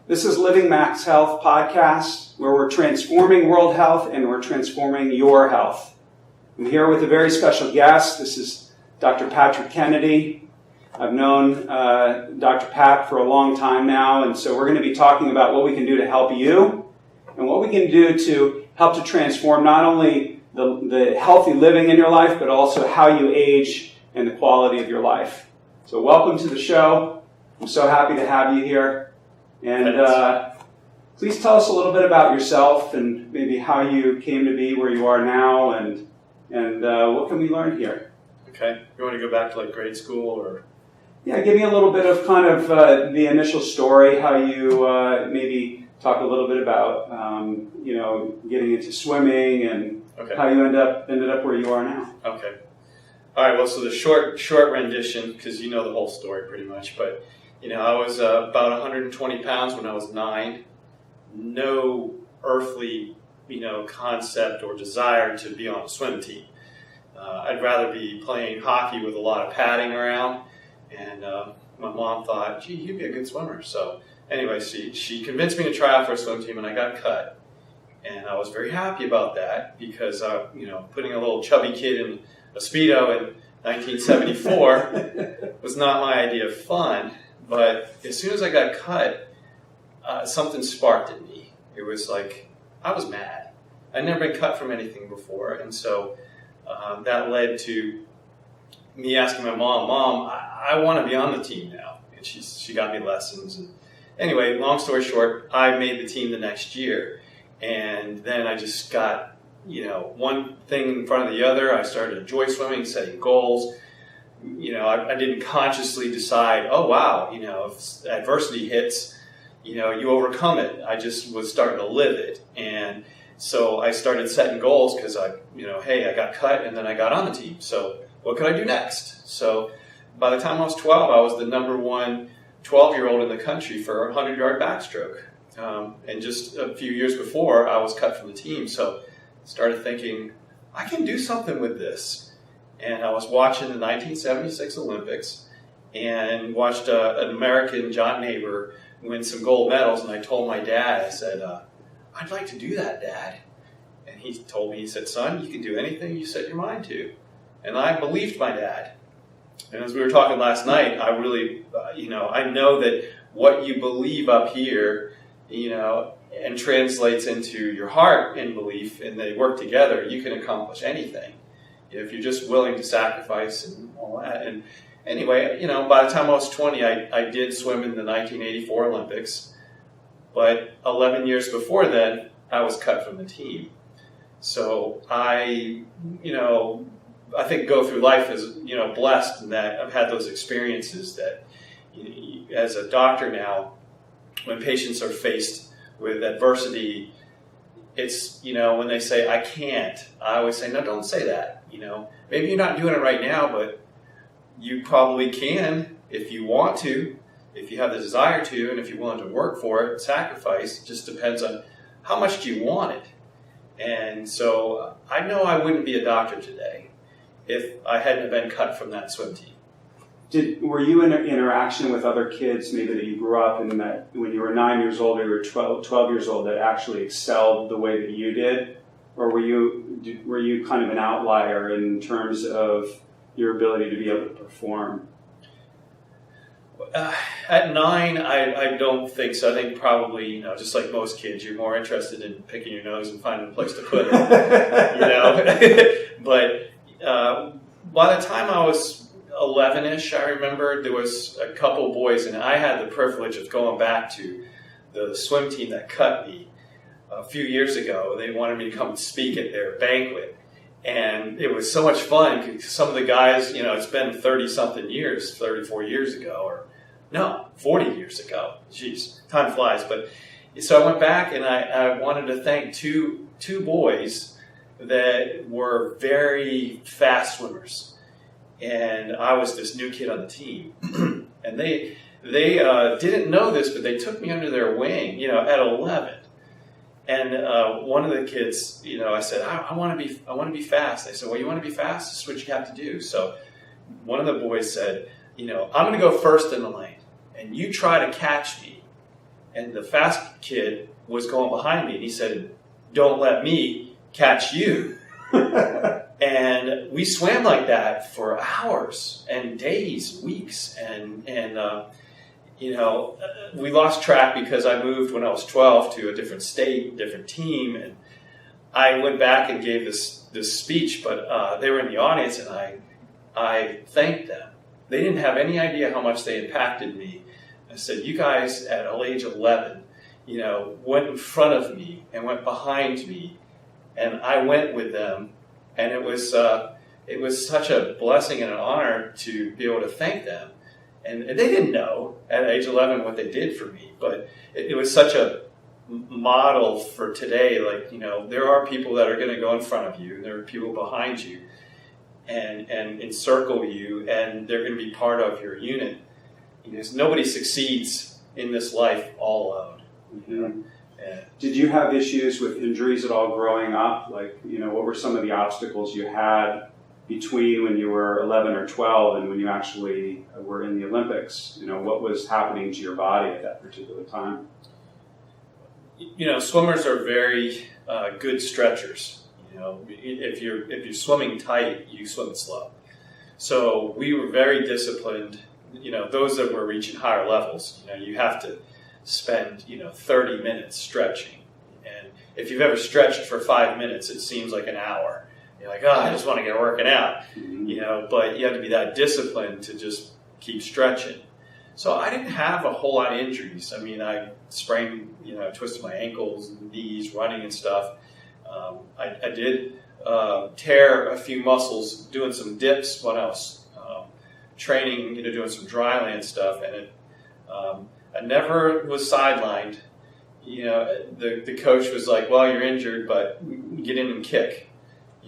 This is Living Max Health podcast, where we're transforming world health and we're transforming your health. I'm here with a very special guest. This is Dr. Patrick Kennedy. I've known Dr. Pat for a long time now, and so we're going to be talking about what we can do to help you and what we can do to help to transform not only the healthy living in your life, but also how you age and the quality of your life. So welcome to the show. I'm so happy to have you here. And please tell us a little bit about yourself and maybe how you came to be where you are now, and what can we learn here? Okay. You want to go back to like grade school or? Yeah, give me a little bit of kind of the initial story, how you maybe talk a little bit about getting into swimming and how you ended up where you are now. Okay. All right. Well, so the short rendition, because you know the whole story pretty much, but I was about 120 pounds when I was 9. No earthly, concept or desire to be on a swim team. I'd rather be playing hockey with a lot of padding around. And my mom thought, gee, you'd be a good swimmer. So anyway, she convinced me to try out for a swim team, and I got cut. And I was very happy about that because, putting a little chubby kid in a Speedo in 1974 was not my idea of fun. But as soon as I got cut, something sparked in me. It was like, I was mad. I'd never been cut from anything before. And so that led to me asking my mom, I want to be on the team now. And she got me lessons. And anyway, long story short, I made the team the next year. And then I just got, one thing in front of the other. I started to enjoy swimming, setting goals. I didn't consciously decide, oh, wow, if adversity hits, you overcome it. I just was starting to live it. And so I started setting goals because I got cut and then I got on the team. So what could I do next? So by the time I was 12, I was the number one 12-year-old in the country for a 100-yard backstroke. And just a few years before, I was cut from the team. So I started thinking, I can do something with this. And I was watching the 1976 Olympics and watched an American, John Neighbor, win some gold medals. And I told my dad, I said, I'd like to do that, Dad. And he told me, he said, son, you can do anything you set your mind to. And I believed my dad. And as we were talking last night, I really, I know that what you believe up here, and translates into your heart and belief, and they work together, you can accomplish anything. If you're just willing to sacrifice and all that. And anyway, by the time I was 20, I did swim in the 1984 Olympics. But 11 years before then, I was cut from the team. So I think go through life as, blessed in that I've had those experiences that, as a doctor now, when patients are faced with adversity, it's, when they say, I can't, I always say, no, don't say that. Maybe you're not doing it right now, but you probably can if you want to, if you have the desire to, and if you're willing to work for it, sacrifice. It just depends on how much do you want it. And so I know I wouldn't be a doctor today if I hadn't been cut from that swim team. Were you in interaction with other kids maybe that you grew up in that when you were 9 years old or you were 12 years old that actually excelled the way that you did? Or were you kind of an outlier in terms of your ability to be able to perform? At 9, I don't think so. I think probably, just like most kids, you're more interested in picking your nose and finding a place to put it. But by the time I was 11-ish, I remember there was a couple boys, and I had the privilege of going back to the swim team that cut me a few years ago. They wanted me to come and speak at their banquet. And it was so much fun because some of the guys, it's been 30-something years, 34 years ago, or no, 40 years ago. Jeez, time flies. But so I went back and I wanted to thank two boys that were very fast swimmers. And I was this new kid on the team. And they didn't know this, but they took me under their wing, at 11. And one of the kids, I said, I want to be fast. They said, well, you want to be fast? This is what you have to do. So one of the boys said, I'm going to go first in the lane, and you try to catch me, and the fast kid was going behind me, and he said, "Don't let me catch you." And we swam like that for hours and days, weeks, and we lost track because I moved when I was 12 to a different state, different team, and I went back and gave this speech, but they were in the audience, and I thanked them. They didn't have any idea how much they impacted me. I said, "You guys at age 11, went in front of me and went behind me, and I went with them." And it was such a blessing and an honor to be able to thank them. And they didn't know at age 11 what they did for me, but it was such a model for today. Like, there are people that are going to go in front of you, and there are people behind you and encircle you, and they're going to be part of your unit. Nobody succeeds in this life all alone. Mm-hmm. Did you have issues with injuries at all growing up? Like, what were some of the obstacles you had between when you were 11 or 12 and when you actually were in the Olympics? What was happening to your body at that particular time? Swimmers are very good stretchers. If you're swimming tight, you swim slow. So we were very disciplined. Those that were reaching higher levels, you have to spend 30 minutes stretching, and if you've ever stretched for 5 minutes, it seems like an hour. You're like, I just want to get working out. Mm-hmm. But you have to be that disciplined to just keep stretching. So I didn't have a whole lot of injuries. I mean, I sprained, twisted my ankles and knees running and stuff. I did tear a few muscles doing some dips when I was training, doing some dry land stuff, and I never was sidelined. The coach was like, "Well, you're injured, but get in and kick."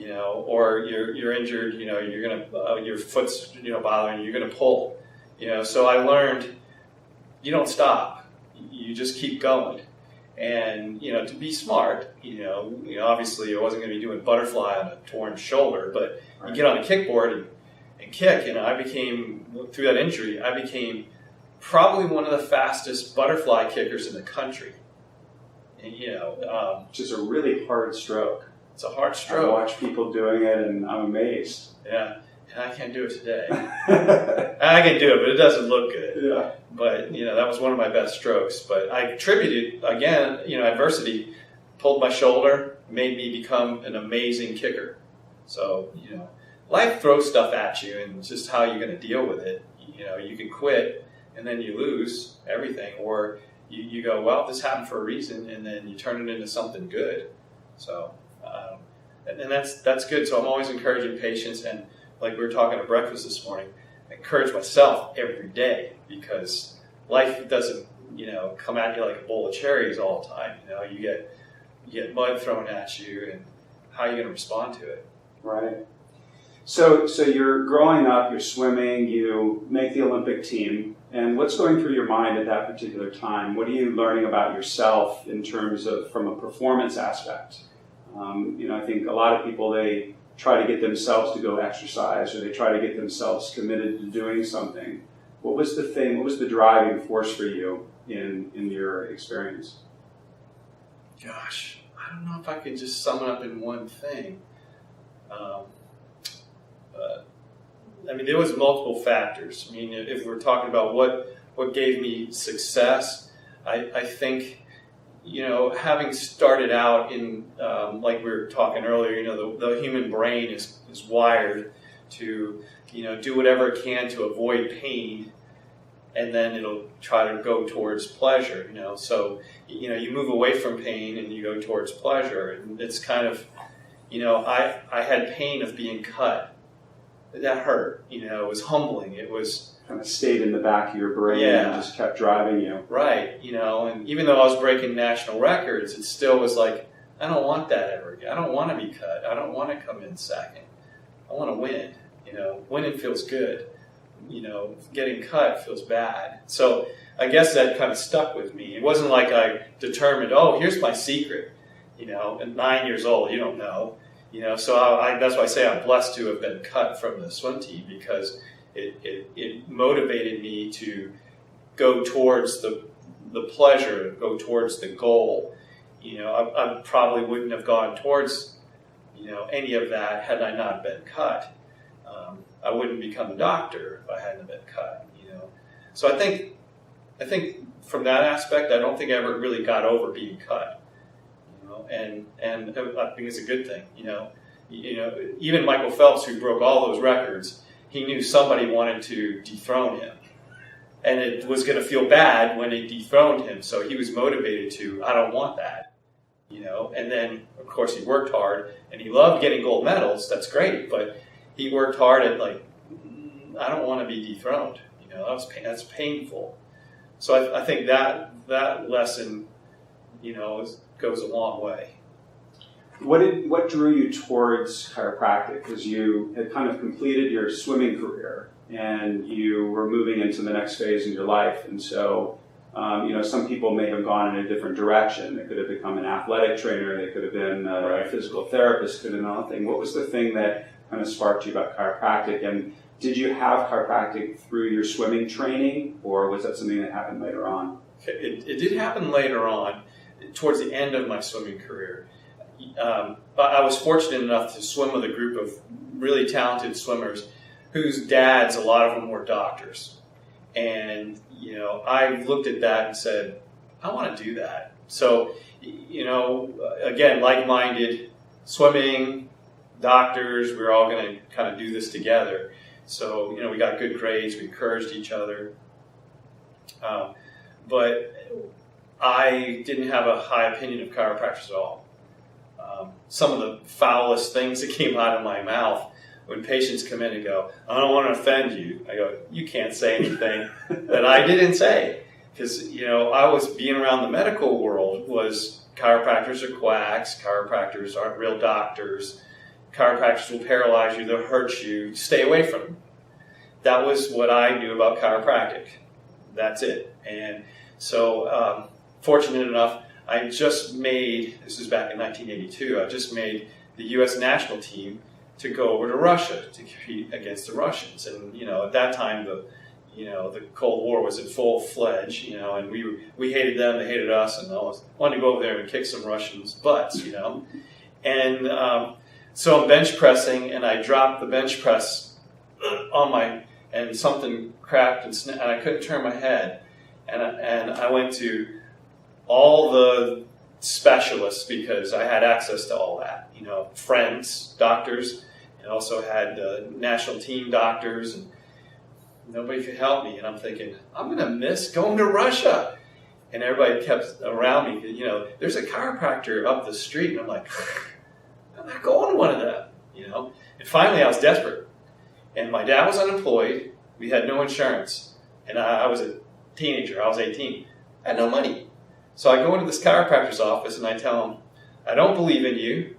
Or you're injured. You're gonna your foot's bothering you. You're gonna pull. So I learned you don't stop. You just keep going. And to be smart, obviously I wasn't going to be doing butterfly on a torn shoulder, but you get on a kickboard and kick. I became, through that injury, I became probably one of the fastest butterfly kickers in the country. And, which is a really hard stroke. It's a hard stroke. I watch people doing it, and I'm amazed. Yeah, and I can't do it today. I can do it, but it doesn't look good. Yeah. But, that was one of my best strokes. But I attributed, again, adversity pulled my shoulder, made me become an amazing kicker. So, life throws stuff at you, and it's just how you're going to deal with it. You can quit, and then you lose everything. Or you go, well, this happened for a reason, and then you turn it into something good. So, and that's good. So I'm always encouraging patients, and like we were talking at breakfast this morning, I encourage myself every day, because life doesn't, come at you like a bowl of cherries all the time. You get mud thrown at you, and how are you going to respond to it? Right. So you're growing up, you're swimming, you make the Olympic team, and what's going through your mind at that particular time? What are you learning about yourself in terms of, from a performance aspect? I think a lot of people, they try to get themselves to go exercise, or they try to get themselves committed to doing something. What was the driving force for you in your experience? Gosh, I don't know if I could just sum it up in one thing. There was multiple factors. If we're talking about what gave me success, I think, having started out in, like we were talking earlier, the human brain is wired to, do whatever it can to avoid pain, and then it'll try to go towards pleasure, So, you move away from pain and you go towards pleasure. And it's kind of, I had pain of being cut. That hurt, it was humbling. It was kind of stayed in the back of your brain and just kept driving you. Right, and even though I was breaking national records, it still was like, I don't want that ever again. I don't want to be cut. I don't want to come in second. I want to win. Winning feels good. Getting cut feels bad. So I guess that kind of stuck with me. It wasn't like I determined, here's my secret. At 9 years old, you don't know. So that's why I say I'm blessed to have been cut from the swim team, because it motivated me to go towards the the pleasure, go towards the goal. I probably wouldn't have gone towards, any of that had I not been cut. I wouldn't become a doctor if I hadn't been cut. So I think from that aspect, I don't think I ever really got over being cut. And I think it's a good thing. Even Michael Phelps, who broke all those records, he knew somebody wanted to dethrone him. And it was going to feel bad when they dethroned him, so he was motivated to, I don't want that. And then, of course, he worked hard, and he loved getting gold medals. That's great, but he worked hard at, I don't want to be dethroned. That's painful. So I think that lesson, goes a long way. What drew you towards chiropractic? Because you had kind of completed your swimming career and you were moving into the next phase in your life, and so some people may have gone in a different direction. They could have become an athletic trainer. They could have been a physical therapist. Could have been another thing. What was the thing that kind of sparked you about chiropractic? And did you have chiropractic through your swimming training, or was that something that happened later on? It did happen later on, towards the end of my swimming career. I was fortunate enough to swim with a group of really talented swimmers whose dads, a lot of them were doctors. And, I looked at that and said, I want to do that. So, again, like-minded, swimming, doctors, we were all going to kind of do this together. So, we got good grades, we encouraged each other. But I didn't have a high opinion of chiropractors at all. Some of the foulest things that came out of my mouth when patients come in and go, I don't want to offend you. I go, you can't say anything that I didn't say. Because, I was being around the medical world was chiropractors are quacks, chiropractors aren't real doctors, chiropractors will paralyze you, they'll hurt you, stay away from them. That was what I knew about chiropractic. That's it. And so, fortunate enough, I just made, this was back in 1982, I just made the U.S. national team to go over to Russia to compete against the Russians. And, at that time, the Cold War was in full-fledged, and we hated them, they hated us, and I wanted to go over there and kick some Russians' butts, And so I'm bench pressing, and I dropped the bench press and something cracked, and I couldn't turn my head. And I went to all the specialists because I had access to all that, friends, doctors, and also had national team doctors, and nobody could help me. And I'm thinking, I'm going to miss going to Russia. And everybody kept around me, there's a chiropractor up the street. And I'm like, I'm not going to one of them, And finally I was desperate. And my dad was unemployed. We had no insurance. And I was a teenager. I was 18. I had no money. So I go into this chiropractor's office and I tell him, I don't believe in you.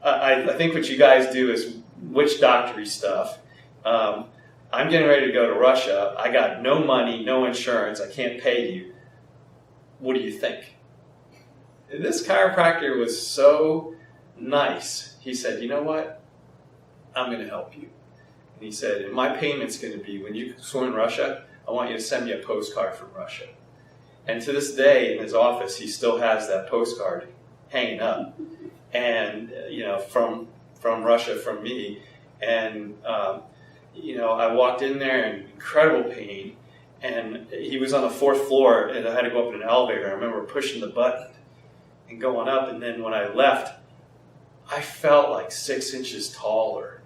I think what you guys do is witch doctory stuff. I'm getting ready to go to Russia. I got no money, no insurance. I can't pay you. What do you think? And this chiropractor was so nice. He said, you know what? I'm going to help you. And he said, and my payment's going to be, when you swim in Russia, I want you to send me a postcard from Russia. And to this day, in his office, he still has that postcard hanging up. And, from Russia, from me. And, I walked in there in incredible pain. And he was on the 4th floor, and I had to go up in an elevator. I remember pushing the button and going up. And then when I left, I felt like 6 inches taller.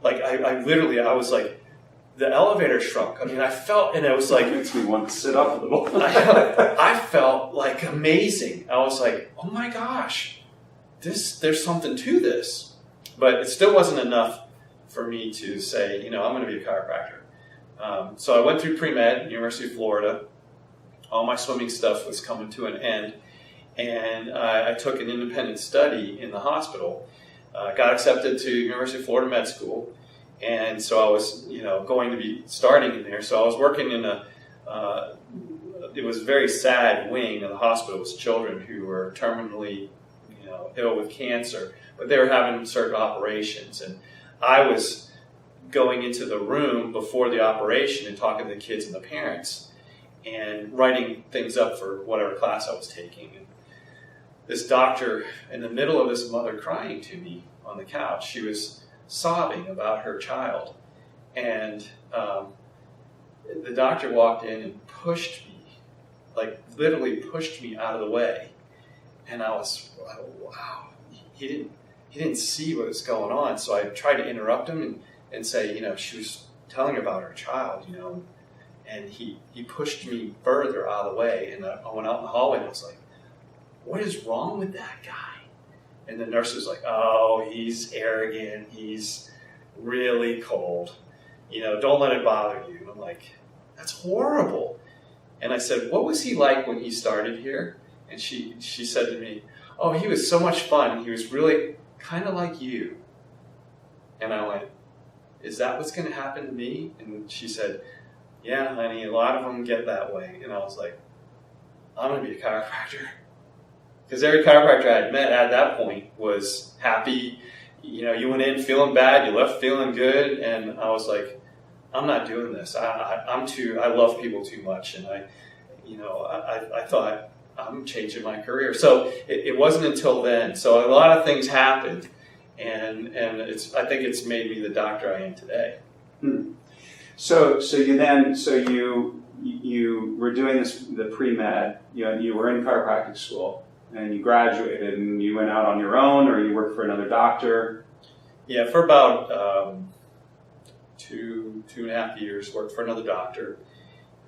Like, I was like, the elevator shrunk. I mean, I felt, and it was like... It makes me want to sit up a little. I felt like amazing. I was like, oh my gosh, there's something to this. But it still wasn't enough for me to say, I'm going to be a chiropractor. So I went through pre-med, University of Florida. All my swimming stuff was coming to an end. And I took an independent study in the hospital. Got accepted to University of Florida Med School. And so I was, going to be starting in there. So I was working in it was a very sad wing of the hospital. It was children who were terminally, ill with cancer, but they were having certain operations. And I was going into the room before the operation and talking to the kids and the parents. and writing things up for whatever class I was taking. And this doctor, in the middle of this mother crying to me on the couch, she was sobbing about her child. And the doctor walked in and pushed me, like literally pushed me out of the way. And I was, wow, he didn't see what was going on. So I tried to interrupt him and say, she was telling about her child, and he pushed me further out of the way. And I went out in the hallway and I was like, what is wrong with that guy? And the nurse was like, oh, he's arrogant. He's really cold. Don't let it bother you. And I'm like, that's horrible. And I said, what was he like when he started here? And she said to me, oh, he was so much fun. He was really kind of like you. And I went, is that what's going to happen to me? And she said, yeah, honey, a lot of them get that way. And I was like, I'm going to be a chiropractor. Because every chiropractor I had met at that point was happy. You went in feeling bad, you left feeling good. And I was like, I'm not doing this. I love people too much. And I thought, I'm changing my career. So it wasn't until then. So a lot of things happened. And I think it's made me the doctor I am today. So you were doing the pre-med. You were in chiropractic school, and you graduated, and you went out on your own, or you worked for another doctor. Yeah, for about 2.5 years, worked for another doctor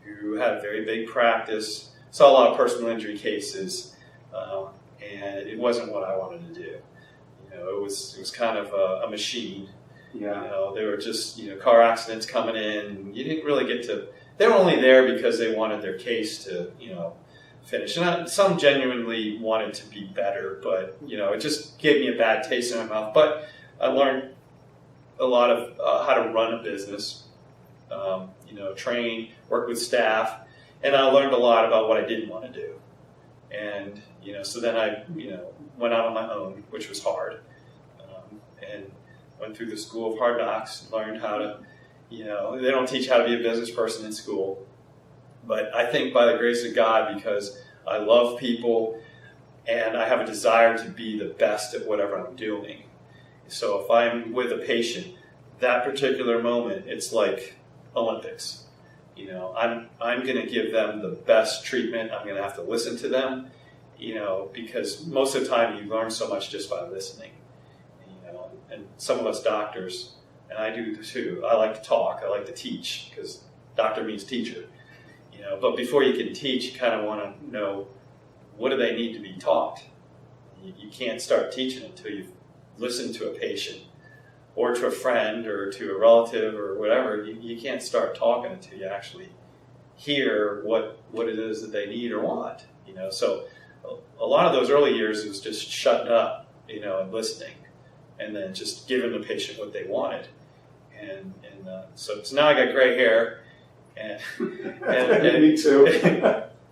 who had a very big practice. Saw a lot of personal injury cases, and it wasn't what I wanted to do. It was kind of a machine. Yeah. They were just car accidents coming in. You didn't really get to. They were only there because they wanted their case to finish. And some genuinely wanted to be better, but it just gave me a bad taste in my mouth. But I learned a lot of how to run a business. Train, work with staff. And I learned a lot about what I didn't want to do. And, so then I, went out on my own, which was hard. And went through the school of hard knocks, learned how to, they don't teach how to be a business person in school. But I think by the grace of God, because I love people and I have a desire to be the best at whatever I'm doing. So if I'm with a patient, that particular moment, it's like Olympics. I'm going to give them the best treatment. I'm going to have to listen to them, because most of the time you learn so much just by listening. And some of us doctors, and I do too, I like to talk, I like to teach, because doctor means teacher. But before you can teach, you kind of want to know, what do they need to be taught? You can't start teaching until you've listened to a patient or to a friend or to a relative or whatever. You can't start talking until you actually hear what it is that they need or want. So a lot of those early years, it was just shutting up, and listening, and then just giving the patient what they wanted. And so now I got gray hair, and me too.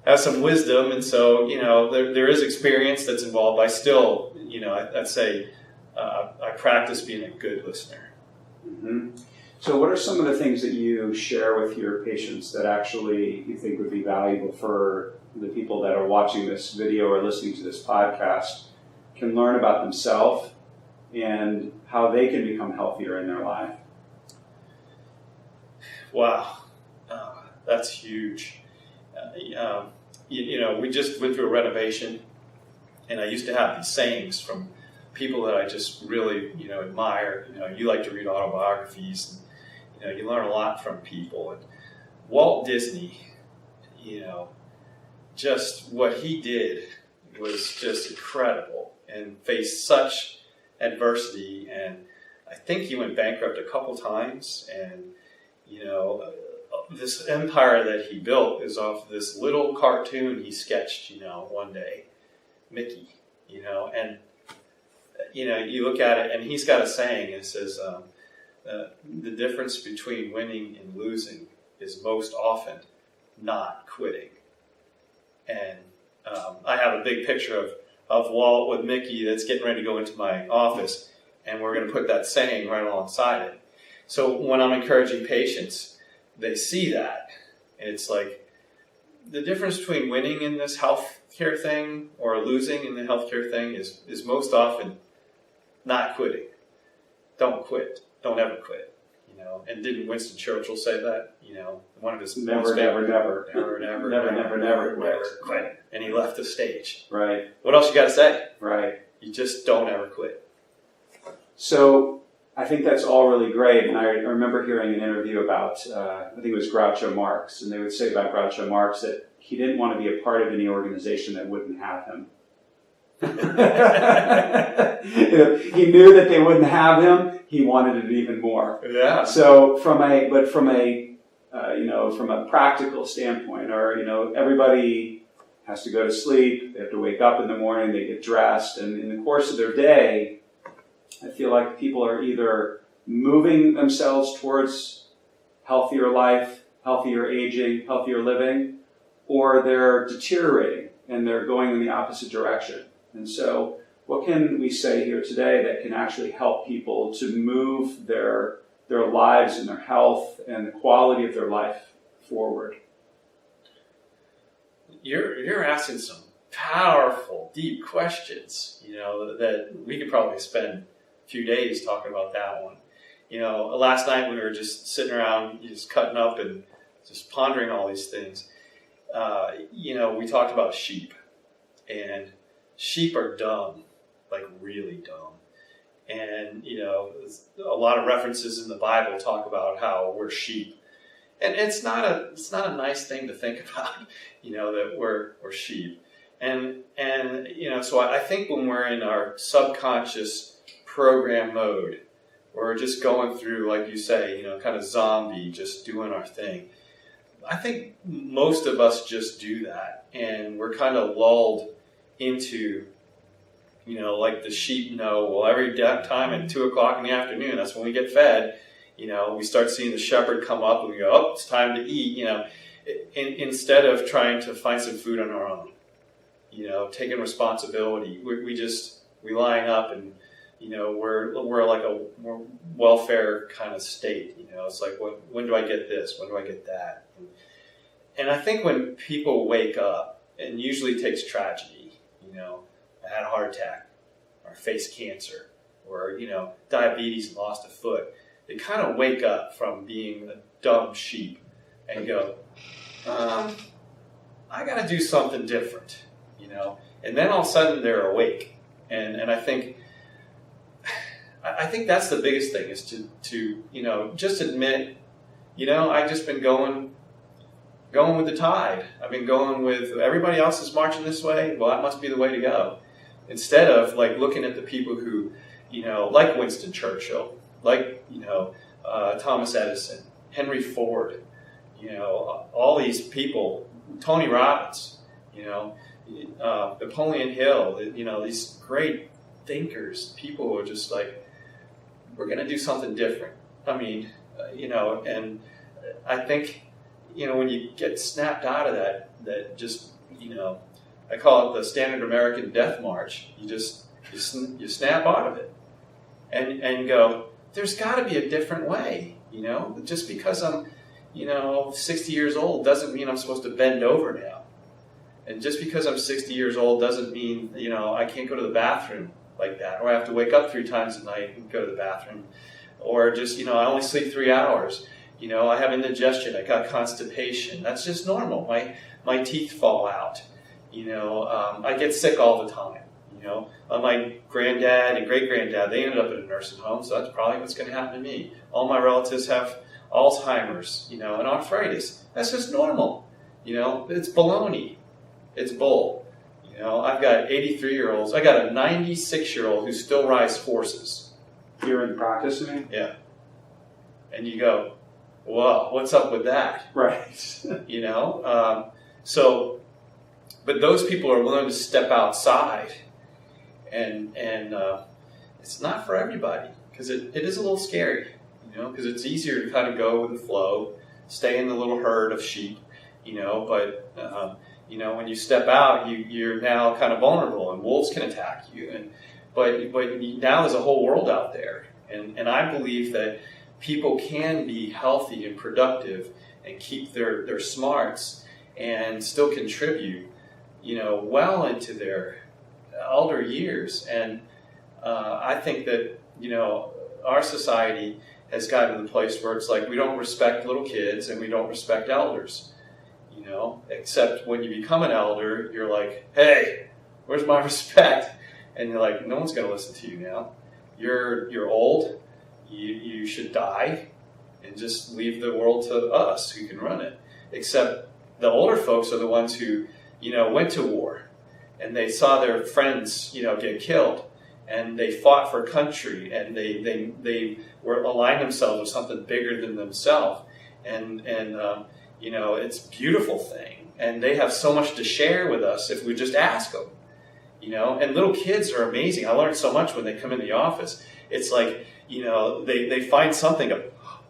have some wisdom, and so there is experience that's involved. I still, I'd say I practice being a good listener. Mm-hmm. So what are some of the things that you share with your patients that actually you think would be valuable for the people that are watching this video or listening to this podcast can learn about themselves and how they can become healthier in their life? Wow, that's huge. We just went through a renovation, and I used to have these sayings from people that I just really, admire. You like to read autobiographies, and, you learn a lot from people. And Walt Disney, just what he did was just incredible and faced such adversity. And I think he went bankrupt a couple times. And, this empire that he built is off this little cartoon he sketched, one day, Mickey, and, you look at it and he's got a saying. It says, the difference between winning and losing is most often not quitting. And I have a big picture of Walt with Mickey that's getting ready to go into my office, and we're going to put that saying right alongside it. So when I'm encouraging patients, they see that, and it's like, the difference between winning in this healthcare thing or losing in the healthcare thing is most often not quitting. Don't quit. Don't ever quit. And didn't Winston Churchill say that? One of his never quit. And he left the stage. Right. What else you got to say? Right. You just don't ever quit. So I think that's all really great. And I remember hearing an interview about, I think it was Groucho Marx, and they would say about Groucho Marx that he didn't want to be a part of any organization that wouldn't have him. He knew that they wouldn't have him. He wanted it even more. Yeah. So from a practical standpoint, or everybody has to go to sleep. They have to wake up in the morning. They get dressed, and in the course of their day, I feel like people are either moving themselves towards healthier life, healthier aging, healthier living, or they're deteriorating and they're going in the opposite direction. And so what can we say here today that can actually help people to move their lives and their health and the quality of their life forward? You're asking some powerful, deep questions, that we could probably spend a few days talking about that one. Last night when we were just sitting around, just cutting up and just pondering all these things, we talked about sheep. And sheep are dumb, like really dumb. And, a lot of references in the Bible talk about how we're sheep. And it's not a nice thing to think about, that we're sheep. And so I think when we're in our subconscious program mode, we're just going through, like you say, kind of zombie, just doing our thing. I think most of us just do that. And we're kind of lulled into, like the sheep know, well, every time at 2 o'clock in the afternoon, that's when we get fed. We start seeing the shepherd come up and we go, oh, it's time to eat, instead of trying to find some food on our own, taking responsibility. We line up and, we're like a more welfare kind of state. It's like, when do I get this? When do I get that? And I think when people wake up, and usually it takes tragedy, I had a heart attack, or faced cancer, or, diabetes and lost a foot. They kind of wake up from being a dumb sheep and go, I got to do something different, And then all of a sudden they're awake. And I think that's the biggest thing is to just admit, I've just been going with the tide. I've been going with everybody else is marching this way. Well, that must be the way to go. Instead of like looking at the people who, like Winston Churchill, like, Thomas Edison, Henry Ford, all these people, Tony Robbins, Napoleon Hill, these great thinkers, people who are just like, we're going to do something different. I mean, and I think, when you get snapped out of that just, I call it the standard American death march. You snap out of it and go, there's got to be a different way, Just because I'm, 60 years old doesn't mean I'm supposed to bend over now. And just because I'm 60 years old doesn't mean, I can't go to the bathroom like that. Or I have to wake up 3 times a night and go to the bathroom. Or just, I only sleep 3 hours. I have indigestion. I got constipation. That's just normal. My teeth fall out. I get sick all the time. My granddad and great-granddad, they ended up in a nursing home, so that's probably what's going to happen to me. All my relatives have Alzheimer's, and arthritis. That's just normal. It's baloney. It's bull. I've got 83-year-olds. I got a 96-year-old who still rides horses. You're in practice, I mean? Yeah. And you go, whoa, what's up with that? Right. But those people are willing to step outside, and it's not for everybody, because it is a little scary, because it's easier to kind of go with the flow, stay in the little herd of sheep, but when you step out, you're now kind of vulnerable, and wolves can attack you, but now there's a whole world out there, and I believe that people can be healthy and productive and keep their smarts and still contribute, well into their elder years. And I think that, our society has gotten to the place where it's like we don't respect little kids and we don't respect elders, except when you become an elder, you're like, hey, where's my respect? And you're like, no one's going to listen to you now. You're old. You should die and just leave the world to us who can run it. Except the older folks are the ones who, went to war and they saw their friends, get killed, and they fought for country, and they were aligned themselves with something bigger than themselves. And it's a beautiful thing. And they have so much to share with us if we just ask them. And little kids are amazing. I learned so much when they come in the office. It's like, they find something.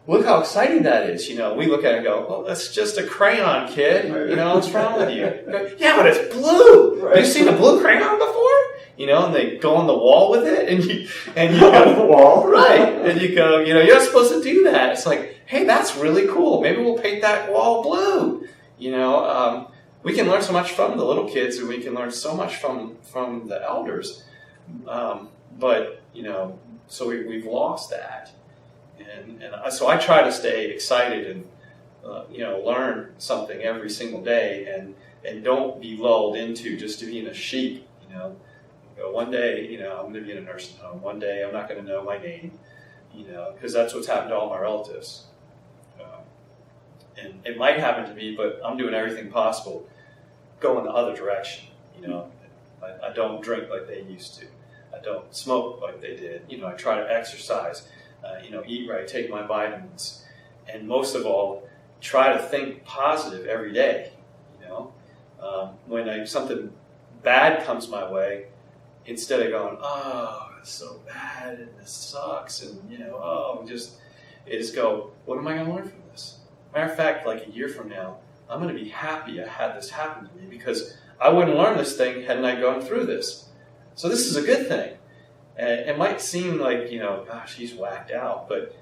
Look how exciting that is. We look at it and go, well, that's just a crayon, kid. What's wrong with you? Go, yeah, but it's blue. Right. Have you seen a blue crayon before? And they go on the wall with it, and you go on the wall, right? And you go, you're not supposed to do that. It's like, hey, that's really cool. Maybe we'll paint that wall blue. We can learn so much from the little kids, and we can learn so much from the elders. But so we've lost that, and so I try to stay excited and learn something every single day, and don't be lulled into just to being a sheep. One day, I'm going to be in a nursing home. One day, I'm not going to know my name, because that's what's happened to all my relatives. And it might happen to me, but I'm doing everything possible, go in the other direction. I don't drink like they used to. I don't smoke like they did. I try to exercise, eat right, take my vitamins, and most of all, try to think positive every day. When something bad comes my way, instead of going, oh, it's so bad and this sucks, and just go, what am I going to learn from this? Matter of fact, like a year from now, I'm going to be happy I had this happen to me, because I wouldn't learn this thing hadn't I gone through this. So this is a good thing. And it might seem like, gosh, he's whacked out, but,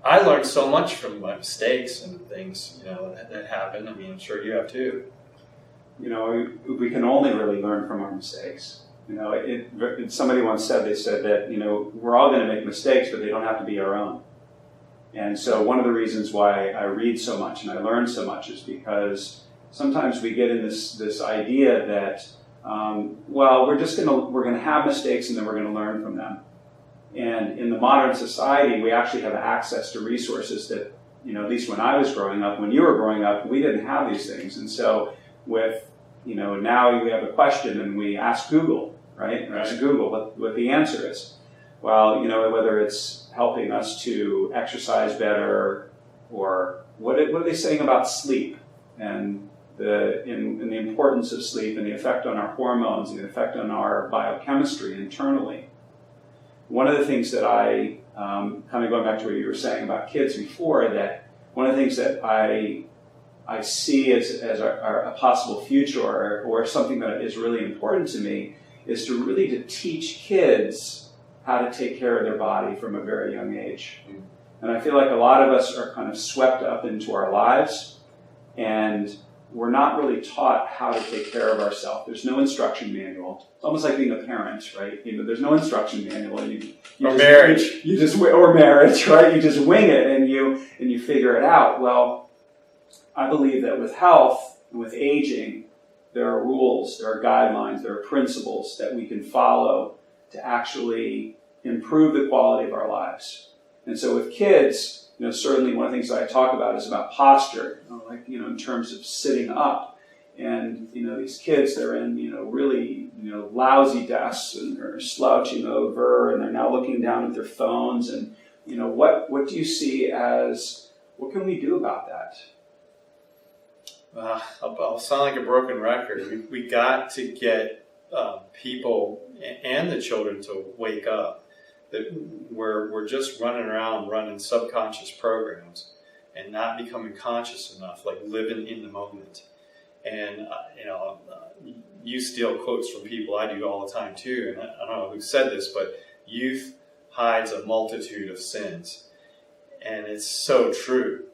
I learned so much from my mistakes and things, that happened. I mean, I'm sure you have too. We can only really learn from our mistakes. Somebody once said, they said that, we're all going to make mistakes, but they don't have to be our own. And so one of the reasons why I read so much and I learn so much is because sometimes we get in this idea that, we're going to have mistakes and then we're going to learn from them. And in the modern society, we actually have access to resources that, at least when I was growing up, when you were growing up, we didn't have these things. And so with, now we have a question and we ask Google, right? And ask Google what the answer is. Well, whether it's helping us to exercise better, or what are they saying about sleep and the importance of sleep and the effect on our hormones and the effect on our biochemistry internally. One of the things that I, kind of going back to what you were saying about kids before, that one of the things that I see as a possible future or something that is really important to me is to teach kids how to take care of their body from a very young age. And I feel like a lot of us are kind of swept up into our lives, and we're not really taught how to take care of ourselves. There's no instruction manual. It's almost like being a parent, right? There's no instruction manual. Or marriage, right? You just wing it and you figure it out. Well, I believe that with health and with aging, there are rules, there are guidelines, there are principles that we can follow to actually improve the quality of our lives. And so with kids, certainly one of the things that I talk about is about posture, in terms of sitting up. And, these kids, they're in, really, lousy desks, and they're slouching over, and they're now looking down at their phones. And, what do you see as, what can we do about that? I'll sound like a broken record. We got to get people and the children to wake up. That we're just running subconscious programs and not becoming conscious enough, like living in the moment. And, you steal quotes from people, I do all the time too, and I don't know who said this, but youth hides a multitude of sins. And it's so true.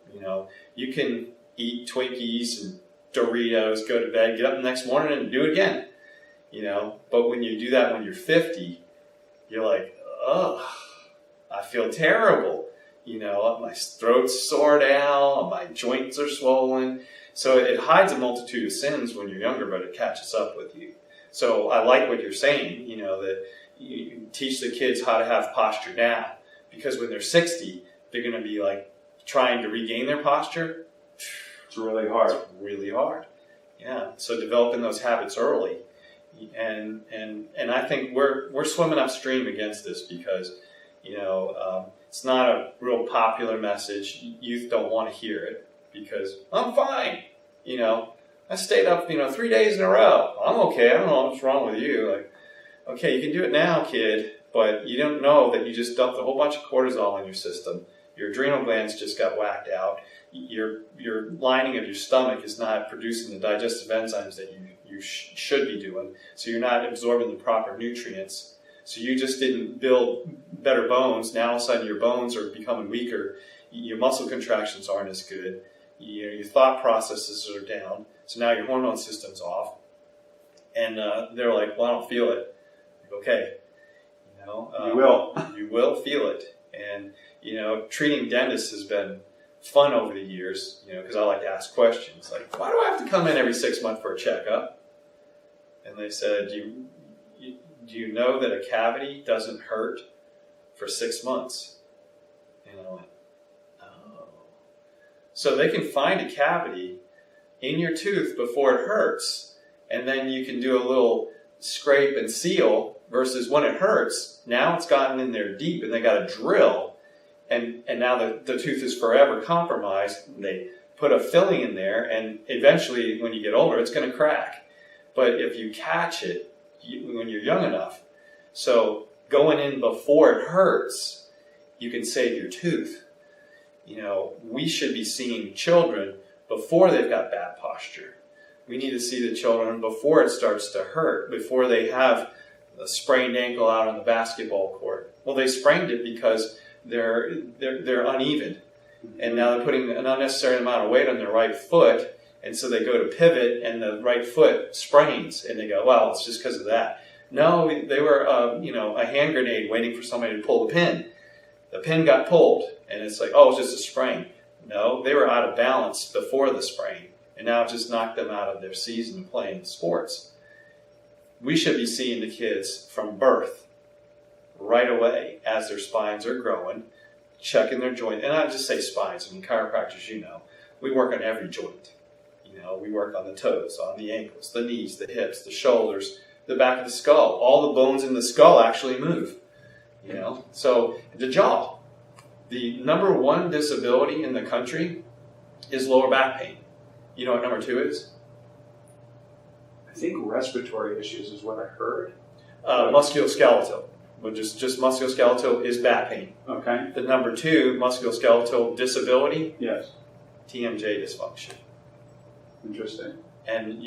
You can eat Twinkies and Doritos, go to bed, get up the next morning and do it again. But when you do that when you're 50, you're like, ugh, I feel terrible. My throat's sore now, my joints are swollen. So it hides a multitude of sins when you're younger, but it catches up with you. So I like what you're saying, that you teach the kids how to have posture now. Because when they're 60, they're going to be like trying to regain their posture. It's really hard. It's really hard. Yeah. So developing those habits early. And I think we're swimming upstream against this because, it's not a real popular message. Youth don't want to hear it because I'm fine. I stayed up, 3 days in a row. I'm okay. I don't know what's wrong with you. Like, okay, you can do it now, kid, but you don't know that you just dumped a whole bunch of cortisol in your system. Your adrenal glands just got whacked out. Your lining of your stomach is not producing the digestive enzymes that you should be doing. So you're not absorbing the proper nutrients. So you just didn't build better bones. Now all of a sudden your bones are becoming weaker. Your muscle contractions aren't as good. Your thought processes are down. So now your hormone system's off. And they're like, well, I don't feel it. Like, okay. You will. You will feel it. And, treating dentists has been fun over the years, because I like to ask questions. Like, why do I have to come in every 6 months for a checkup? And they said, do you know that a cavity doesn't hurt for 6 months? And I went, oh. So they can find a cavity in your tooth before it hurts, and then you can do a little scrape and seal versus when it hurts, now it's gotten in there deep and they got a drill, and now the tooth is forever compromised. They put a filling in there, and eventually when you get older, it's going to crack. But if you catch it when you're young enough, so going in before it hurts, you can save your tooth. We should be seeing children before they've got bad posture. We need to see the children before it starts to hurt, before they have a sprained ankle out on the basketball court. Well, they sprained it because they're uneven, and now they're putting an unnecessary amount of weight on their right foot, and so they go to pivot, and the right foot sprains, and they go, well, it's just because of that. No, they were, a hand grenade waiting for somebody to pull the pin. The pin got pulled, and it's like, oh, it's just a sprain. No, they were out of balance before the sprain, and now it just knocked them out of their season of playing sports. We should be seeing the kids from birth right away as their spines are growing, checking their joint. And I just say spines. I mean, chiropractors, we work on every joint. We work on the toes, on the ankles, the knees, the hips, the shoulders, the back of the skull. All the bones in the skull actually move. So the jaw. The number one disability in the country is lower back pain. You know what number 2 is? I think respiratory issues is what I heard. Musculoskeletal. But just musculoskeletal is back pain. Okay. The number 2 musculoskeletal disability. Yes. TMJ dysfunction. Interesting. And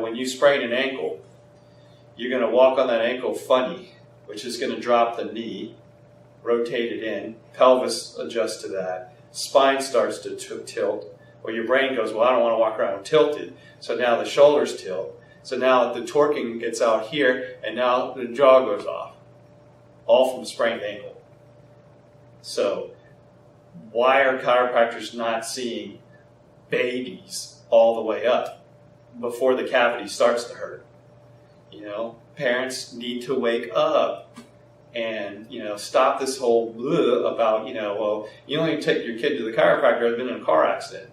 when you sprain an ankle, you're going to walk on that ankle funny, which is going to drop the knee, rotate it in, pelvis adjusts to that, spine starts to tilt, or your brain goes, well, I don't want to walk around tilted. So now the shoulders tilt. So now the torquing gets out here, and now the jaw goes off, all from a sprained ankle. So why are chiropractors not seeing babies all the way up before the cavity starts to hurt? Parents need to wake up and, stop this whole about, well, you only take your kid to the chiropractor I've been in a car accident.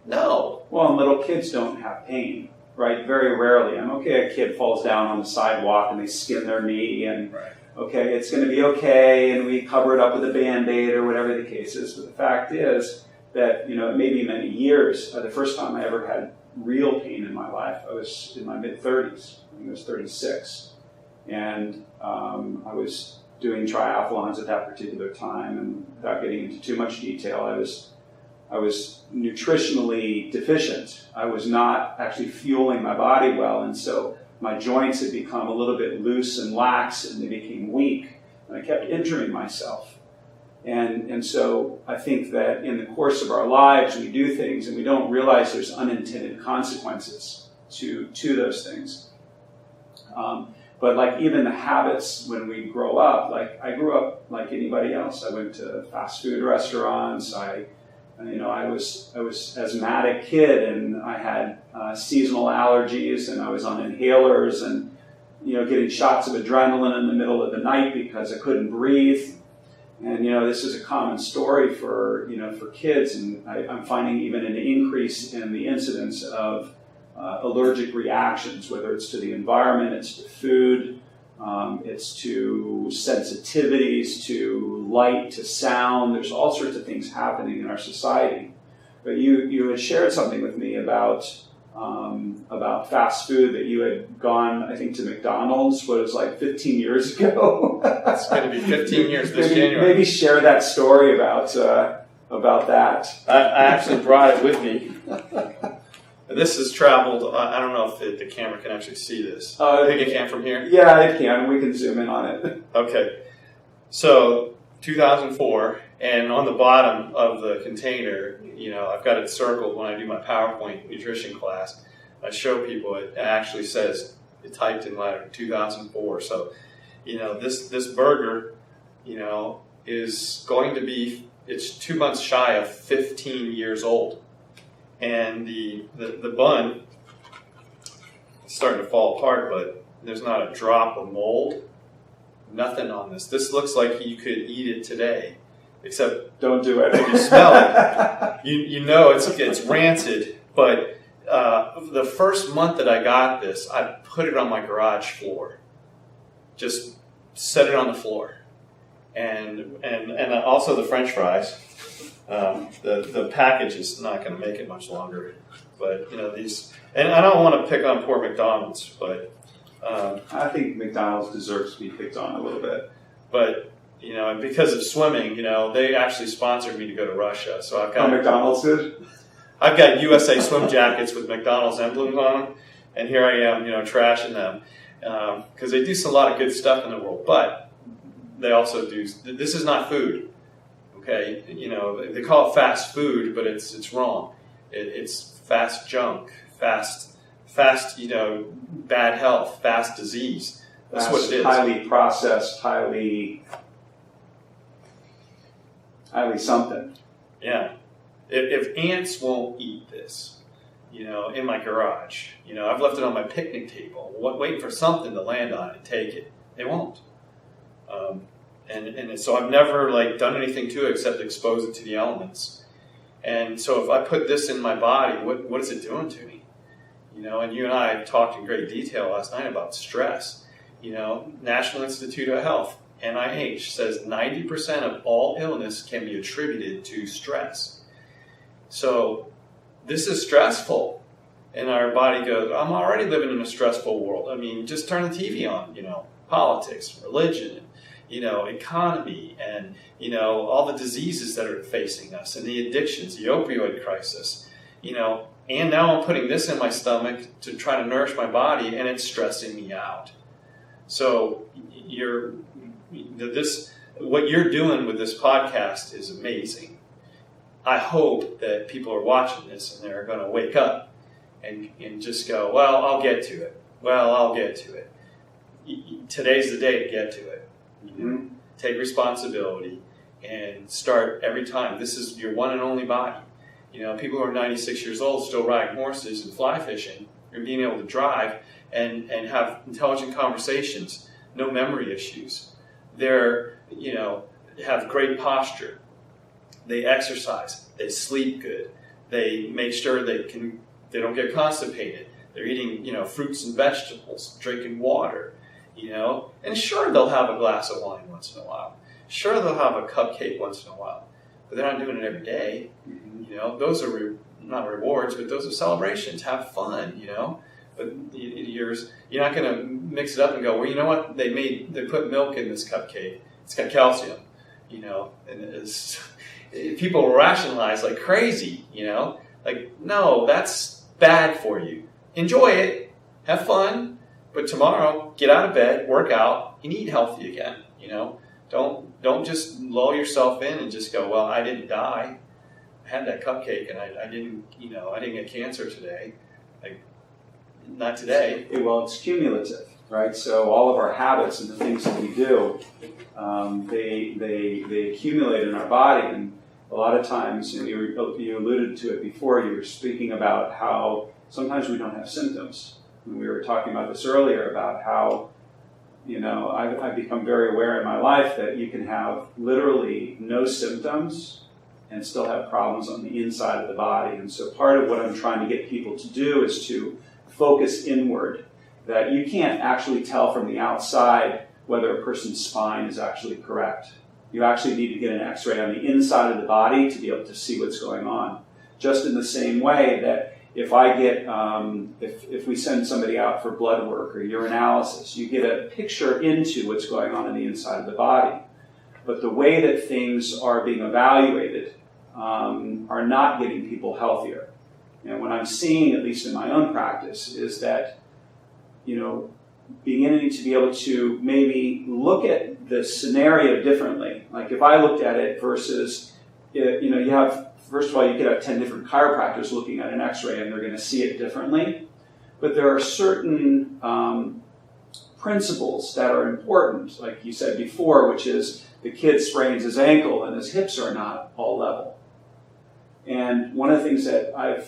No. Well, and little kids don't have pain, right? Very rarely. I'm okay, a kid falls down on the sidewalk and they skin their knee and, right. Okay, it's going to be okay, and we cover it up with a Band-Aid or whatever the case is. But the fact is that, it may be many years. The first time I ever had real pain in my life, I was in my mid-30s. I think I was 36. And I was doing triathlons at that particular time, and without getting into too much detail, I was nutritionally deficient. I was not actually fueling my body well, and so my joints had become a little bit loose and lax, and they became weak, and I kept injuring myself. And so I think that in the course of our lives, we do things and we don't realize there's unintended consequences to those things. But like even the habits when we grow up, like I grew up like anybody else. I went to fast food restaurants. I was asthmatic kid, and I had seasonal allergies, and I was on inhalers, and getting shots of adrenaline in the middle of the night because I couldn't breathe. And this is a common story for kids, and I'm finding even an increase in the incidence of allergic reactions, whether it's to the environment, it's to food, it's to sensitivities, to light, to sound. There's all sorts of things happening in our society. But you had shared something with me about fast food, that you had gone, I think, to McDonald's, what it was like 15 years ago. It's going to be 15 years this January. Maybe share that story about that. I actually brought it with me. This has traveled, I don't know if the camera can actually see this. I think it can from here? Yeah, it can. We can zoom in on it. Okay. So, 2004, and on the bottom of the container, I've got it circled when I do my PowerPoint nutrition class. I show people it actually says, it typed in letter 2004. So, this burger, is going to be, it's 2 months shy of 15 years old. And the bun is starting to fall apart, but there's not a drop of mold. Nothing on this. This looks like you could eat it today, except don't do it. If you smell it, it's rancid. But the first month that I got this, I put it on my garage floor. Just set it on the floor, and also the French fries. The package is not going to make it much longer, but these. And I don't want to pick on poor McDonald's, but I think McDonald's deserves to be picked on a little bit. But and because of swimming, they actually sponsored me to go to Russia, so I've got McDonald's did. I've got USA swim jackets with McDonald's emblems on them, and here I am, trashing them because they do a lot of good stuff in the world, but they also do. This is not food. Okay, they call it fast food, but it's wrong. It's fast junk, fast, bad health, fast disease. That's what it is. Highly processed, highly something. Yeah. If ants won't eat this, in my garage, I've left it on my picnic table, waiting for something to land on it and take it. They won't. And so I've never done anything to it except expose it to the elements. And so if I put this in my body, what is it doing to me? And you and I talked in great detail last night about stress. National Institute of Health, NIH, says 90% of all illness can be attributed to stress. So this is stressful. And our body goes, I'm already living in a stressful world. I mean, just turn the TV on, politics, religion, economy, and, all the diseases that are facing us, and the addictions, the opioid crisis, and now I'm putting this in my stomach to try to nourish my body, and it's stressing me out. So what you're doing with this podcast is amazing. I hope that people are watching this and they're going to wake up and just go, well, I'll get to it. Well, I'll get to it. Today's the day to get to it. Mm-hmm. Take responsibility and start every time. This is your one and only body. People who are 96 years old still riding horses and fly fishing and being able to drive and have intelligent conversations, no memory issues. They're, have great posture. They exercise. They sleep good. They make sure they don't get constipated. They're eating, fruits and vegetables, drinking water, and sure, they'll have a glass of wine once in a while. Sure, they'll have a cupcake once in a while, but they're not doing it every day. Those are not rewards, but those are celebrations. Have fun, But you're not going to mix it up and go, well, you know what? They put milk in this cupcake. It's got calcium, and people rationalize like crazy, no, that's bad for you. Enjoy it, have fun, but tomorrow get out of bed, work out, and eat healthy again. Don't just lull yourself in and just go, well, I didn't die. I had that cupcake and I didn't get cancer today. Like, not today. Well, it's cumulative, right? So all of our habits and the things that we do, they accumulate in our body. And a lot of times, and you alluded to it before, you were speaking about how sometimes we don't have symptoms. And we were talking about this earlier about how, I've become very aware in my life that you can have literally no symptoms and still have problems on the inside of the body. And so part of what I'm trying to get people to do is to focus inward, that you can't actually tell from the outside whether a person's spine is actually correct. You actually need to get an x-ray on the inside of the body to be able to see what's going on. Just in the same way that if I get, if we send somebody out for blood work or urinalysis, you get a picture into what's going on the inside of the body. But the way that things are being evaluated are not getting people healthier. And what I'm seeing, at least in my own practice, is that, beginning to be able to maybe look at the scenario differently. Like if I looked at it versus, you have, first of all, you could have 10 different chiropractors looking at an x-ray and they're going to see it differently. But there are certain principles that are important, like you said before, which is the kid sprains his ankle and his hips are not all level. And one of the things that I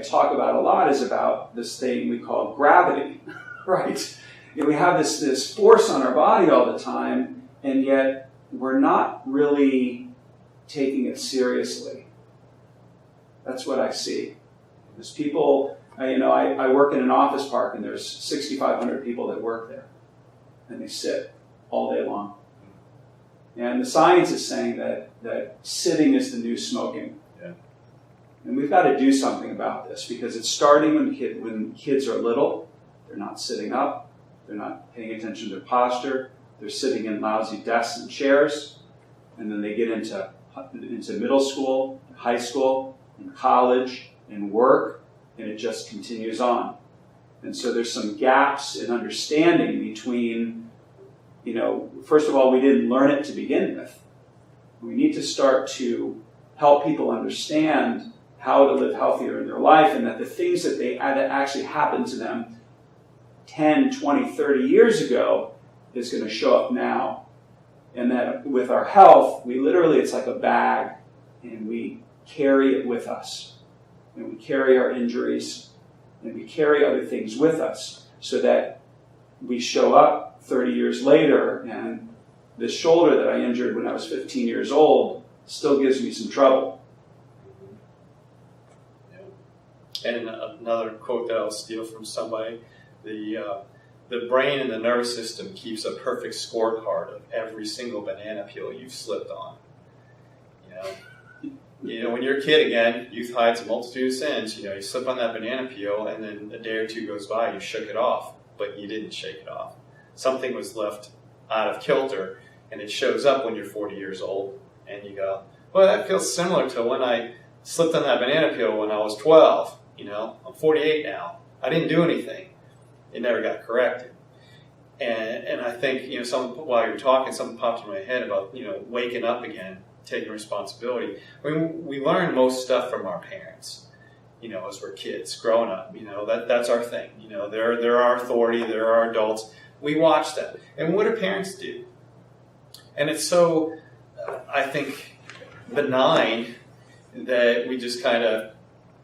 talk about a lot is about this thing we call gravity, right? We have this force on our body all the time, and yet we're not really taking it seriously. That's what I see. There's people, I work in an office park, and there's 6,500 people that work there, and they sit all day long. And the science is saying that sitting is the new smoking. Yeah. And we've got to do something about this, because it's starting when kids are little. They're not sitting up. They're not paying attention to their posture. They're sitting in lousy desks and chairs. And then they get into middle school, high school, and college, and work, and it just continues on. And so there's some gaps in understanding between, first of all, we didn't learn it to begin with. We need to start to help people understand how to live healthier in their life, and that the things that actually happened to them 10, 20, 30 years ago is going to show up now. And that with our health, it's like a bag, and we carry it with us. And we carry our injuries, and we carry other things with us, so that we show up 30 years later, and this shoulder that I injured when I was 15 years old still gives me some trouble. Yeah. And another quote that I'll steal from somebody, the brain and the nervous system keeps a perfect scorecard of every single banana peel you've slipped on. When you're a kid, again, youth hides a multitude of sins. You slip on that banana peel, and then a day or two goes by, you shook it off, but you didn't shake it off. Something was left out of kilter, and it shows up when you're 40 years old, and you go, well, that feels similar to when I slipped on that banana peel when I was 12. I'm 48 now. I didn't do anything. It never got corrected. And I think, while you're talking, something popped in my head about, waking up again, taking responsibility. I mean, we learn most stuff from our parents, as we're kids, growing up. That's our thing. They're our authority, they're our adults. We watch them. And what do parents do? And it's so, I think, benign that we just kind of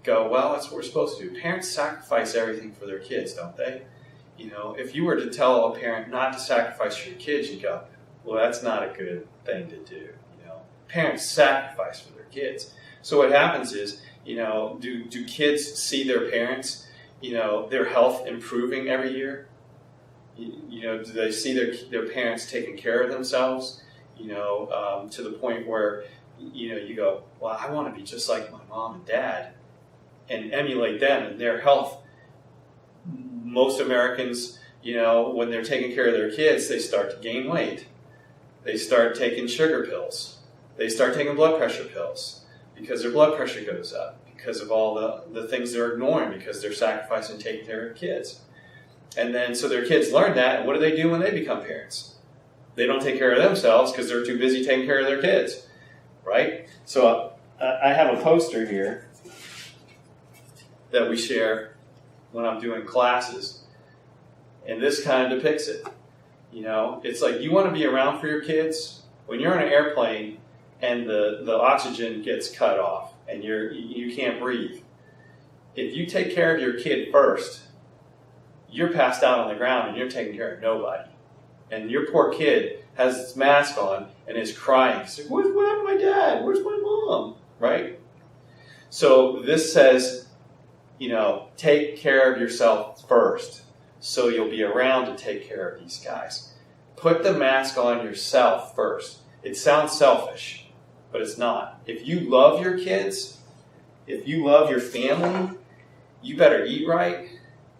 go, well, that's what we're supposed to do. Parents sacrifice everything for their kids, don't they? If you were to tell a parent not to sacrifice for your kids, you'd go, well, that's not a good thing to do. Parents sacrifice for their kids. So what happens is, do kids see their parents, their health improving every year? Do they see their parents taking care of themselves? To the point where, you go, well, I want to be just like my mom and dad, and emulate them and their health. Most Americans, when they're taking care of their kids, they start to gain weight. They start taking sugar pills. They start taking blood pressure pills because their blood pressure goes up because of all the things they're ignoring because they're sacrificing taking care of kids. And then, so their kids learn that, and what do they do when they become parents? they don't take care of themselves because they're too busy taking care of their kids, right? So I have a poster here that we share when I'm doing classes, and this kind of depicts it. It's like you want to be around for your kids when you're on an airplane and the oxygen gets cut off and you can't breathe. If you take care of your kid first, you're passed out on the ground and you're taking care of nobody. And your poor kid has its mask on and is crying. He's like, what happened to my dad? Where's my mom? Right? So this says, take care of yourself first so you'll be around to take care of these guys. Put the mask on yourself first. It sounds selfish, but it's not. If you love your kids, if you love your family, you better eat right.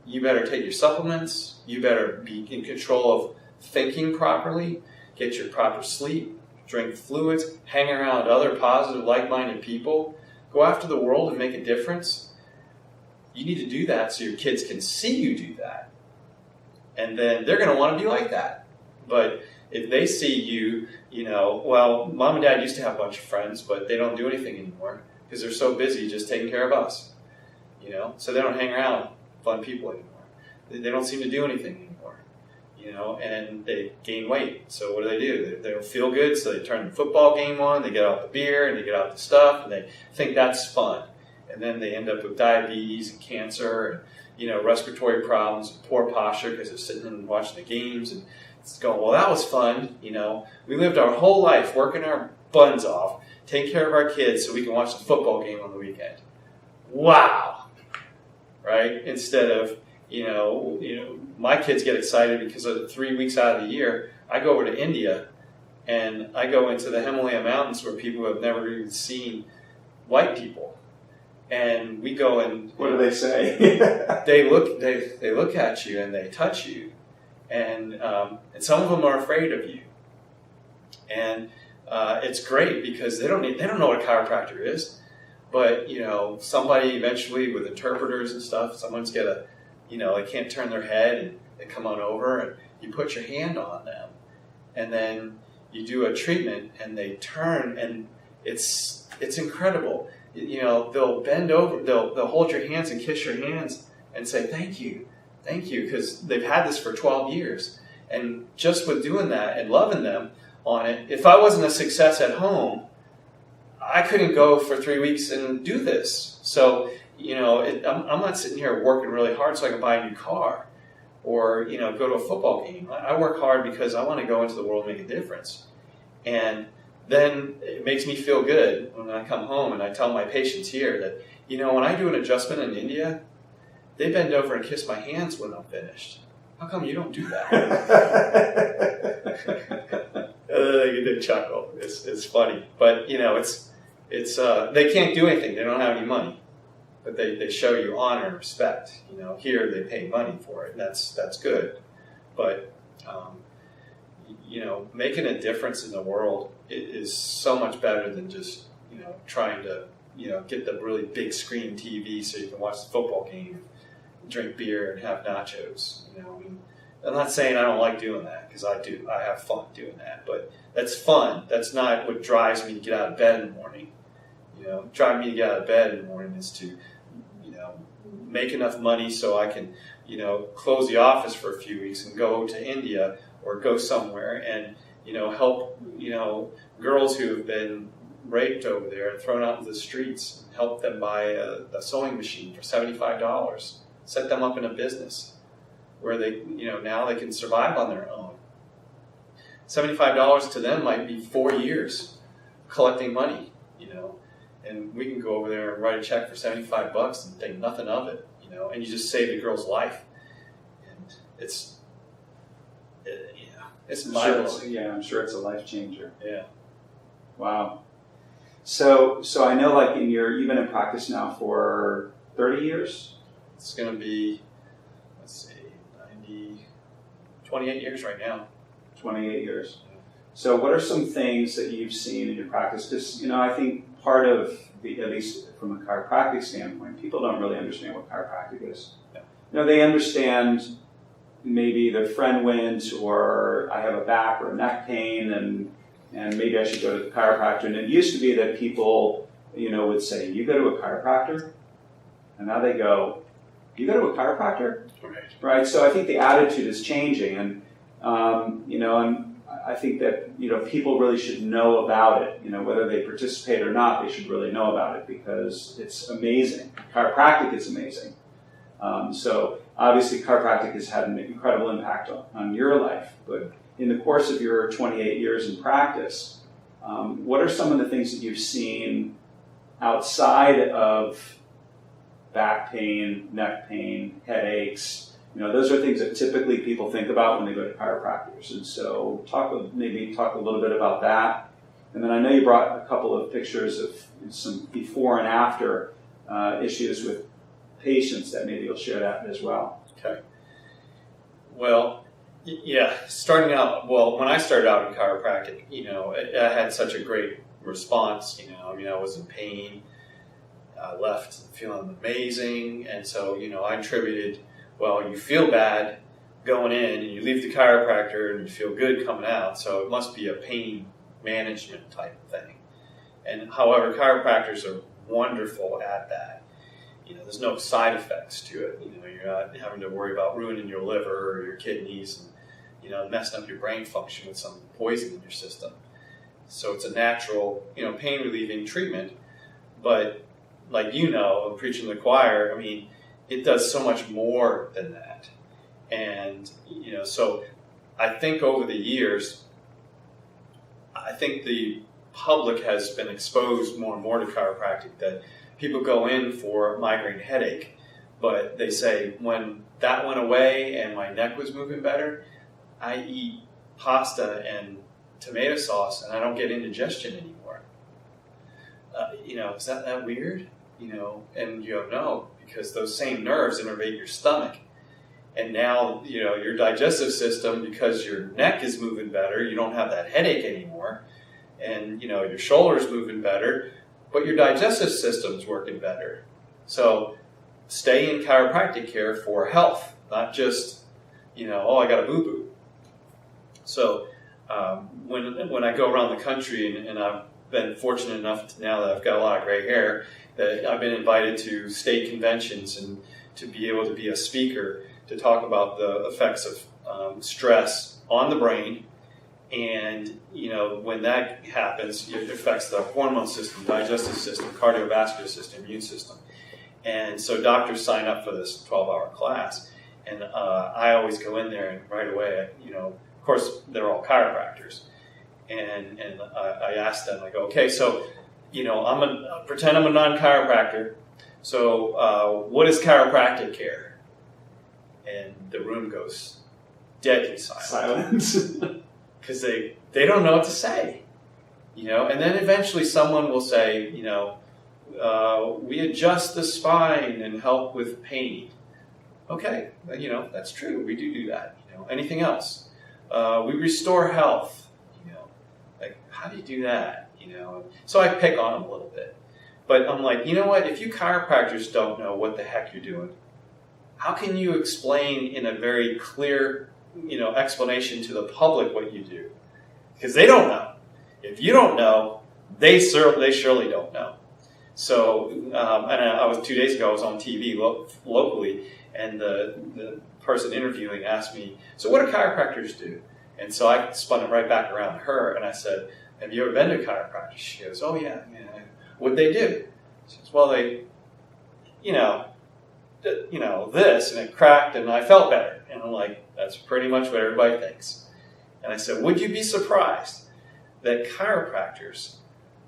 You better take your supplements. You better be in control of thinking properly. Get your proper sleep. Drink fluids. Hang around other positive, like-minded people. Go after the world and make a difference. You need to do that so your kids can see you do that. And then they're going to want to be like that. But if they see you, well, mom and dad used to have a bunch of friends, but they don't do anything anymore because they're so busy just taking care of us. So they don't hang around fun people anymore. They don't seem to do anything anymore, and they gain weight. So what do? They don't feel good, so they turn the football game on, they get out the beer, and they get out the stuff, and they think that's fun. And then they end up with diabetes and cancer and, respiratory problems and poor posture because they're sitting and watching the games. And it's going, well, that was fun. We lived our whole life working our buns off, taking care of our kids so we can watch the football game on the weekend. Wow. Right? Instead of, my kids get excited because of 3 weeks out of the year, I go over to India and I go into the Himalaya mountains where people have never even seen white people. And we go and... What do they say? they look at you and they touch you. And some of them are afraid of you. And it's great because they don't know what a chiropractor is. But, somebody eventually with interpreters and stuff, someone's got a, they can't turn their head and they come on over and you put your hand on them. And then you do a treatment and they turn and it's incredible. They'll bend over, they'll hold your hands and kiss your hands and say, thank you, because they've had this for 12 years. And just with doing that and loving them on it, if I wasn't a success at home, I couldn't go for 3 weeks and do this. So, I'm not sitting here working really hard so I can buy a new car or, go to a football game. I work hard because I want to go into the world and make a difference. And then it makes me feel good when I come home and I tell my patients here that, when I do an adjustment in India, they bend over and kiss my hands when I'm finished. How come you don't do that? They chuckle. It's funny. But, it's they can't do anything. They don't have any money. But they show you honor and respect. Here they pay money for it. And that's good. But, making a difference in the world is so much better than just, trying to, get the really big screen TV so you can watch the football game, drink beer, and have nachos. I'm not saying I don't like doing that, because I do. I have fun doing that. But that's fun. That's not what drives me to get out of bed in the morning. Driving me to get out of bed in the morning is to, make enough money so I can, close the office for a few weeks and go to India or go somewhere and, help, girls who have been raped over there and thrown out into the streets and help them buy a sewing machine for $75. Set them up in a business where they, now they can survive on their own. $75 to them might be 4 years collecting money, and we can go over there and write a check for $75 and think nothing of it, and you just saved a girl's life. And it's mind-blowing. I'm sure it's a life changer. Yeah. Wow. So I know, you've been in practice now for 30 years? It's going to be, 28 years right now. 28 years. So what are some things that you've seen in your practice? Because, I think part of, at least from a chiropractic standpoint, people don't really understand what chiropractic is. Yeah. They understand maybe either friend went, or I have a back or a neck pain, and maybe I should go to the chiropractor. And it used to be that people, would say, "You go to a chiropractor?" And now they go, "You go to a chiropractor?" Right? So I think the attitude is changing, and and I think that people really should know about it. Whether they participate or not, they should really know about it, because it's amazing. Chiropractic is amazing. So obviously, chiropractic has had an incredible impact on your life. But in the course of your 28 years in practice, what are some of the things that you've seen outside of back pain, neck pain, headaches? Those are things that typically people think about when they go to chiropractors. And so maybe talk a little bit about that. And then I know you brought a couple of pictures of some before and after issues with patients that maybe you'll share that as well. Okay. Well, yeah, starting out, when I started out in chiropractic, I had such a great response. I was in pain. I left feeling amazing. And so, I attributed, you feel bad going in and you leave the chiropractor and you feel good coming out, so it must be a pain management type of thing. And however, chiropractors are wonderful at that. There's no side effects to it. You're not having to worry about ruining your liver or your kidneys and, messing up your brain function with some poison in your system. So it's a natural, pain relieving treatment. But like I'm preaching to the choir, it does so much more than that. And, so I think over the years, I think the public has been exposed more and more to chiropractic, that people go in for a migraine headache, but they say, when that went away and my neck was moving better, I eat pasta and tomato sauce and I don't get indigestion anymore. Is that weird? And you go, no, because those same nerves innervate your stomach. And now, your digestive system, because your neck is moving better, you don't have that headache anymore. And, your shoulder's moving better, but your digestive system's working better. So stay in chiropractic care for health, not just, I got a boo-boo. So when I go around the country, and I've been fortunate enough now that I've got a lot of gray hair, that I've been invited to state conventions and to be able to be a speaker to talk about the effects of stress on the brain. And, when that happens, it affects the hormone system, digestive system, cardiovascular system, immune system. And so doctors sign up for this 12-hour class. And I always go in there and right away, of course, they're all chiropractors. And I ask them, I go, okay, so, pretend I'm a non-chiropractor. So what is chiropractic care? And the room goes deadly silent. Because they don't know what to say, And then eventually someone will say, we adjust the spine and help with pain. Okay, that's true. We do that. Anything else? We restore health. Like, how do you do that? So I pick on them a little bit. But I'm like, you know what? If you chiropractors don't know what the heck you're doing, how can you explain in a very clear explanation to the public what you do? Because they don't know. If you don't know, they surely don't know. So, and I was 2 days ago, I was on TV locally, and the person interviewing asked me, so what do chiropractors do? And so I spun it right back around to her, and I said, have you ever been to a chiropractor? She goes, oh yeah. What'd they do? She says, well, they, this, and it cracked, and I felt better. And I'm like, that's pretty much what everybody thinks. And I said, would you be surprised that chiropractors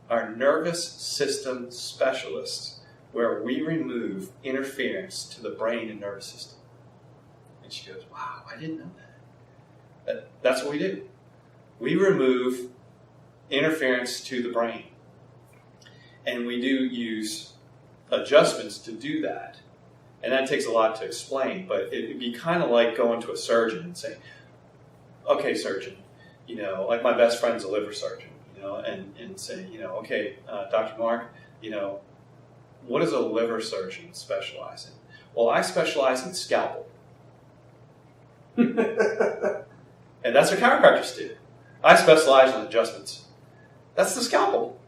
are nervous system specialists, where we remove interference to the brain and nervous system? And she goes, wow, I didn't know that. That's what we do. We remove interference to the brain. And we do use adjustments to do that. And that takes a lot to explain, but it would be kind of like going to a surgeon and saying, okay, surgeon, like my best friend's a liver surgeon, and say, okay, Dr. Mark, what does a liver surgeon specialize in? Well, I specialize in scalpel. And that's what chiropractors do. I specialize in adjustments. That's the scalpel.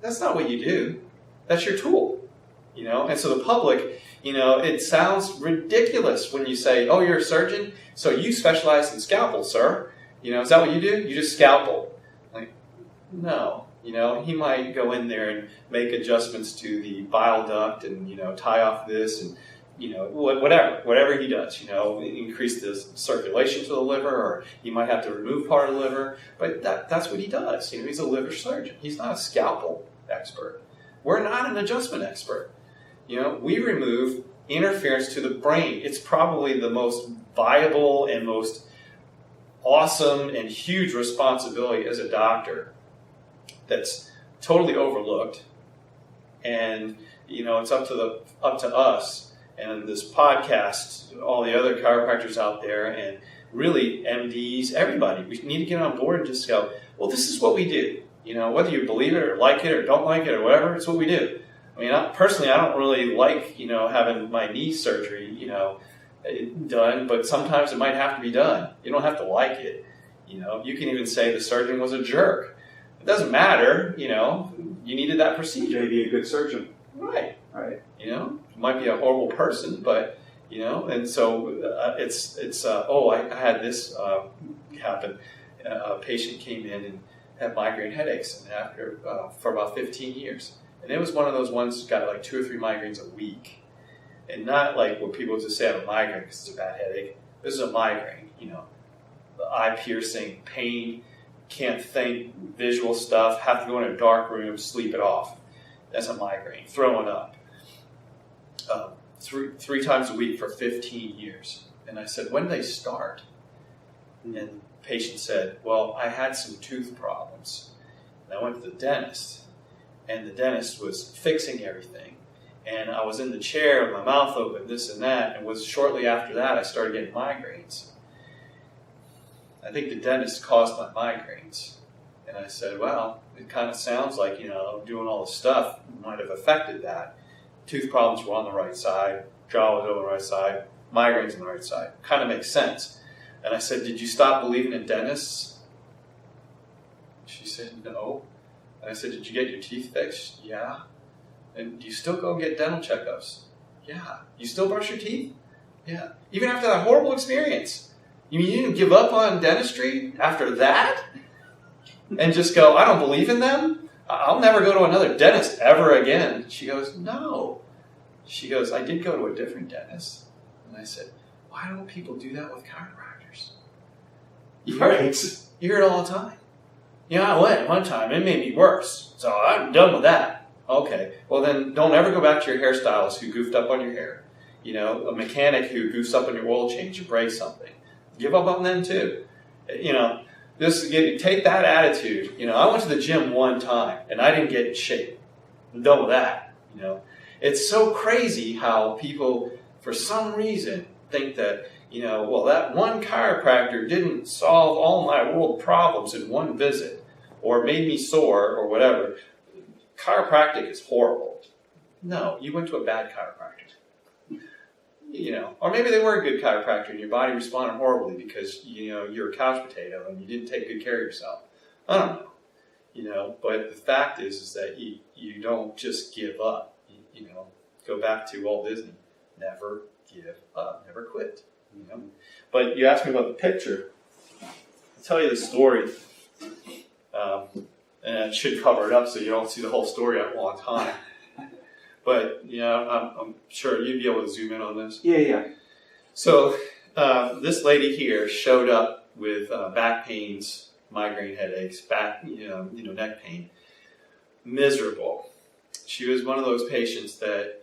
That's not what you do. That's your tool. And so the public, it sounds ridiculous when you say, oh, you're a surgeon, so you specialize in scalpel, sir. Is that what you do? You just scalpel. Like, no. He might go in there and make adjustments to the bile duct and, tie off this and, whatever he does, increase the circulation to the liver, or he might have to remove part of the liver. But that's what he does. He's a liver surgeon. He's not a scalpel expert. We're not an adjustment expert. We remove interference to the brain. It's probably the most viable and most awesome and huge responsibility as a doctor that's totally overlooked. And, it's up to us and this podcast, all the other chiropractors out there, and really MDs, everybody. We need to get on board and just go, well, this is what we do. Whether you believe it or like it or don't like it or whatever, it's what we do. I mean, personally, I don't really like, having my knee surgery, done, but sometimes it might have to be done. You don't have to like it. You can even say the surgeon was a jerk. It doesn't matter, you needed that procedure. Maybe a good surgeon. Right. Right. Might be a horrible person, but, and so I had this happen. A patient came in and had migraine headaches and after for about 15 years. And it was one of those ones that got like 2 or 3 migraines a week. And not like what people just say I have a migraine because it's a bad headache. This is a migraine, the eye piercing, pain, can't think, visual stuff, have to go in a dark room, sleep it off. That's a migraine. Throwing up. 3 times a week for 15 years. And I said, when did they start? And the patient said, well, I had some tooth problems. And I went to the dentist. And the dentist was fixing everything. And I was in the chair with my mouth open, this and that. And was shortly after that, I started getting migraines. I think the dentist caused my migraines. And I said, well, it kind of sounds like, doing all this stuff might have affected that. Tooth problems were on the right side. Jaw was on the right side. Migraines on the right side. Kind of makes sense. And I said, did you stop believing in dentists? She said, no. And I said, did you get your teeth fixed? Yeah. And do you still go and get dental checkups? Yeah. You still brush your teeth? Yeah. Even after that horrible experience. You mean you didn't give up on dentistry after that? And just go, I don't believe in them? I'll never go to another dentist ever again. She goes, no. She goes, I did go to a different dentist. And I said, why don't people do that with chiropractors? You hear it all the time. I went one time, it made me worse. So I'm done with that. Okay, well then don't ever go back to your hairstylist who goofed up on your hair. A mechanic who goofs up on your oil change, you break something. Give up on them too. Take that attitude. I went to the gym one time and I didn't get in shape. I'm done with that. It's so crazy how people, for some reason, think that, that one chiropractor didn't solve all my world problems in one visit or made me sore or whatever. Chiropractic is horrible. No, you went to a bad chiropractor. Or maybe they were a good chiropractor and your body responded horribly because, you're a couch potato and you didn't take good care of yourself. I don't know. But the fact is that you don't just give up. Go back to Walt Disney. Never give up. Never quit. But you asked me about the picture. I'll tell you the story. And I should cover it up so you don't see the whole story at one time. But, I'm sure you'd be able to zoom in on this. Yeah. So, this lady here showed up with back pains, migraine headaches, neck pain. Miserable. She was one of those patients that,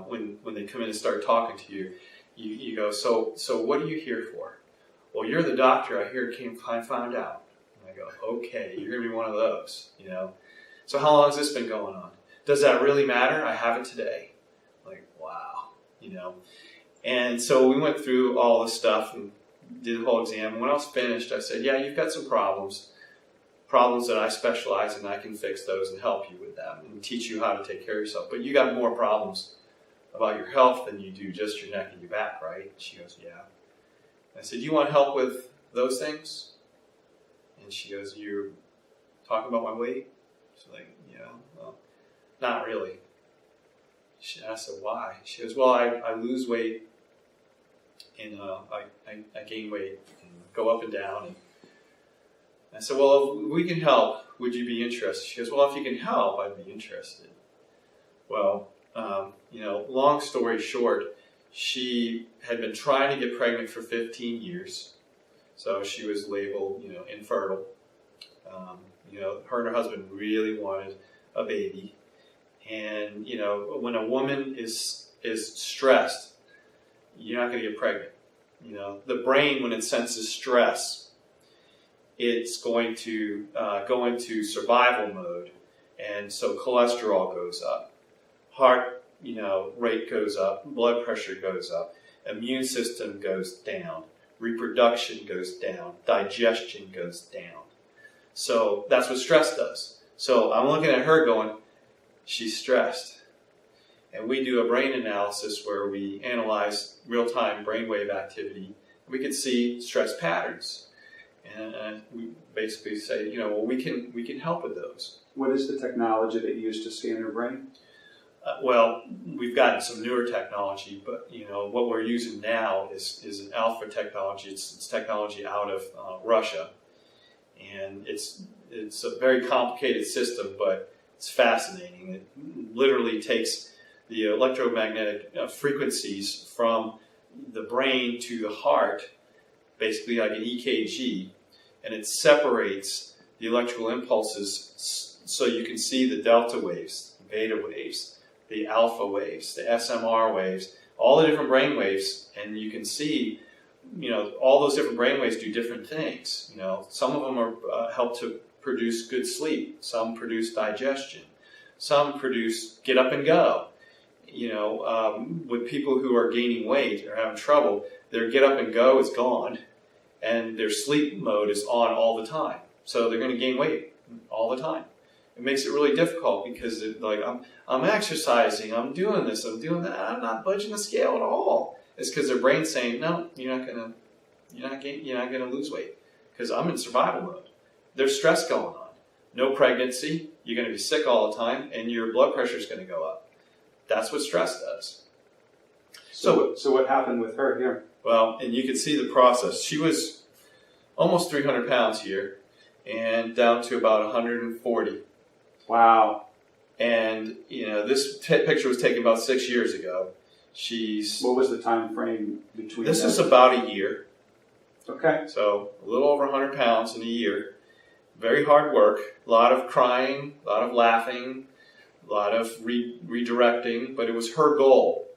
when they come in and start talking to you, you go, so what are you here for? Well, you're the doctor I found out. And I go, okay, you're going to be one of those, So how long has this been going on? Does that really matter? I have it today. Like, wow, And so we went through all this stuff and did the whole exam. When I was finished, I said, yeah, you've got some problems that I specialize in. I can fix those and help you with them and teach you how to take care of yourself. But you got more problems about your health than you do just your neck and your back, right? She goes, yeah. I said, "Do you want help with those things?" And she goes, "You're talking about my weight?" She's like, "Yeah, well, not really." I said, "Why?" She goes, "Well, I lose weight and I gain weight and go up and down." And I said, "Well, if we can help, would you be interested?" She goes, "Well, if you can help, I'd be interested." Well, long story short, she had been trying to get pregnant for 15 years. So she was labeled, infertile. Her and her husband really wanted a baby. And, when a woman is stressed, you're not going to get pregnant. The brain, when it senses stress, it's going to go into survival mode. And so cholesterol goes up. Heart, rate goes up, blood pressure goes up, immune system goes down, reproduction goes down, digestion goes down. So that's what stress does. So I'm looking at her going, she's stressed. And we do a brain analysis where we analyze real-time brainwave activity. We could see stress patterns. And we basically say, we can help with those. What is the technology that you use to scan your brain? We've gotten some newer technology, but what we're using now is an alpha technology. It's technology out of Russia, and it's a very complicated system, but it's fascinating. It literally takes the electromagnetic frequencies from the brain to the heart, basically like an EKG, and it separates the electrical impulses so you can see the delta waves, beta waves, the alpha waves, the SMR waves, all the different brain waves, and you can see, all those different brain waves do different things. Some of them are help to produce good sleep. Some produce digestion. Some produce get up and go. With people who are gaining weight or having trouble, their get up and go is gone, and their sleep mode is on all the time. So they're going to gain weight all the time. It makes it really difficult because I'm exercising, I'm doing this, I'm doing that, I'm not budging the scale at all. It's because their brain's saying, no, you're not gonna lose weight because I'm in survival mode. There's stress going on. No pregnancy, you're going to be sick all the time, and your blood pressure is going to go up. That's what stress does. So what happened with her here? Well, and you can see the process. She was almost 300 pounds here and down to about 140. Wow. And, this picture was taken about 6 years ago. What was the time frame between This is about a year. Okay. So a little over 100 pounds in a year. Very hard work. A lot of crying, a lot of laughing, a lot of redirecting. But it was her goal.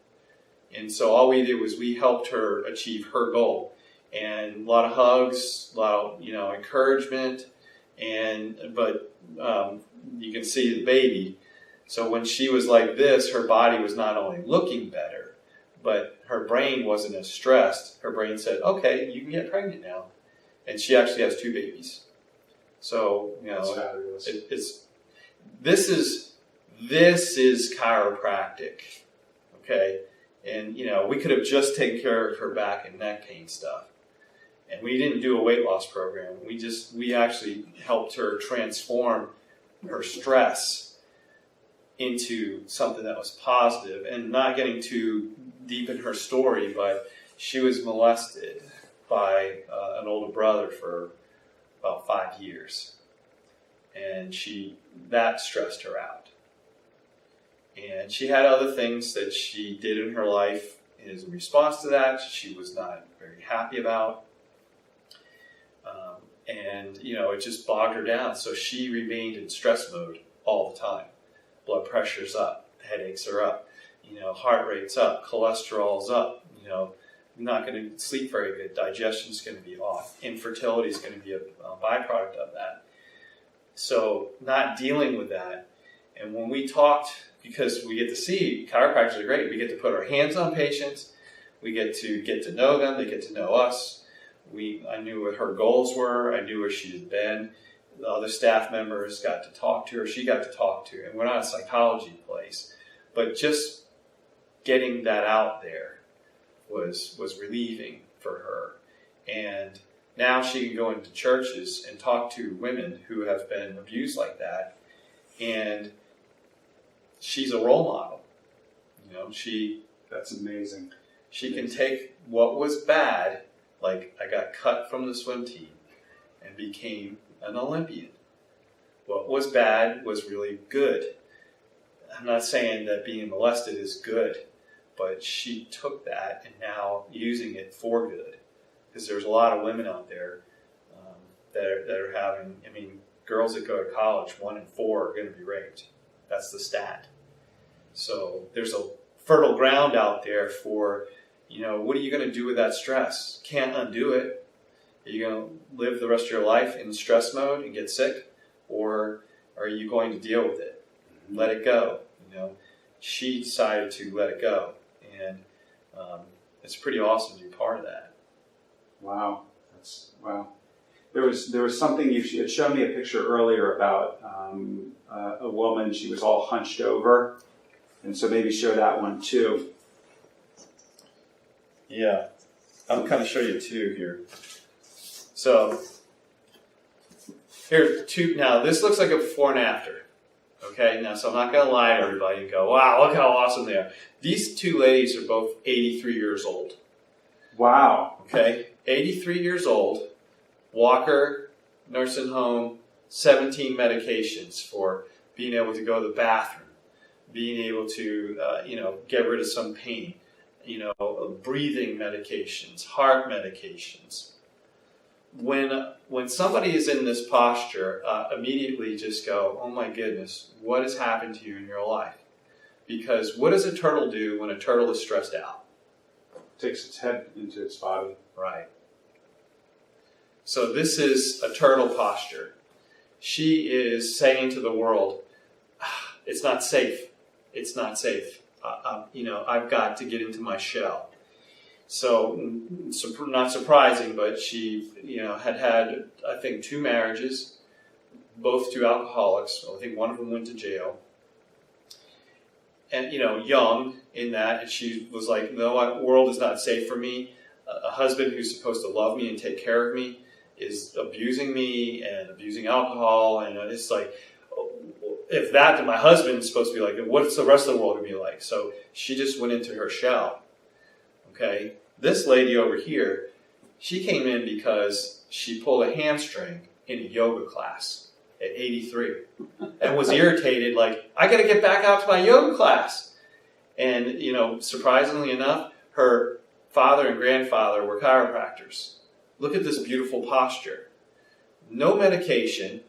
And so all we did was we helped her achieve her goal. And a lot of hugs, a lot of, encouragement. But you can see the baby. So when she was like this, her body was not only looking better, but her brain wasn't as stressed. Her brain said, okay, you can get pregnant now. And she actually has 2 babies. So, That's fabulous. This is chiropractic. Okay. And, we could have just taken care of her back and neck pain stuff. And we didn't do a weight loss program. We actually helped her transform her stress into something that was positive. And not getting too deep in her story, but she was molested by an older brother for about 5 years. And that stressed her out. And she had other things that she did in her life in response to that she was not very happy about. And it just bogged her down. So she remained in stress mode all the time. Blood pressure's up, headaches are up, heart rate's up, cholesterol's up, not going to sleep very good, digestion's going to be off, infertility is going to be a byproduct of that. So not dealing with that. And when we talked, because we get to see, chiropractors are great, we get to put our hands on patients, we get to know them, they get to know us. I knew what her goals were, I knew where she had been. The other staff members got to talk to her, she got to talk to her. And we're not a psychology place, but just getting that out there was relieving for her. And now she can go into churches and talk to women who have been abused like that. And she's a role model. That's amazing. She can take what was bad, like I got cut from the swim team and became an Olympian. What was bad was really good. I'm not saying that being molested is good, but she took that and now using it for good. Because there's a lot of women out there that are having, girls that go to college, 1 in 4 are going to be raped. That's the stat. So there's a fertile ground out there for, what are you going to do with that stress? Can't undo it. Are you going to live the rest of your life in stress mode and get sick? Or are you going to deal with it? Let it go. She decided to let it go. And it's pretty awesome to be part of that. Wow. Wow. There was something you had shown me a picture earlier about a woman. She was all hunched over, and so maybe show that one too. Yeah, I'll kind of show you two here. So here's two. Now this looks like a before and after. Okay, now so I'm not going to lie to everybody and go, "Wow, look how awesome they are." These two ladies are both 83 years old. Wow. Okay, 83 years old. Walker, nursing home, 17 medications for being able to go to the bathroom, being able to, get rid of some pain, breathing medications, heart medications. When somebody is in this posture, immediately just go, oh my goodness, what has happened to you in your life? Because what does a turtle do when a turtle is stressed out? Takes its head into its body. Right. So this is a turtle posture. She is saying to the world, it's not safe. It's not safe. I've got to get into my shell. So, not surprising, but she, had, I think, 2 marriages, both to alcoholics. I think one of them went to jail. And, young in that, and she was like, no, the world is not safe for me. A husband who's supposed to love me and take care of me is abusing me and abusing alcohol, and it's like, if that, then my husband's supposed to be like, what's the rest of the world going to be like? So she just went into her shell. Okay, this lady over here, she came in because she pulled a hamstring in a yoga class at 83 and was irritated, like, I got to get back out to my yoga class. And, surprisingly enough, her father and grandfather were chiropractors. Look at this beautiful posture. No medication,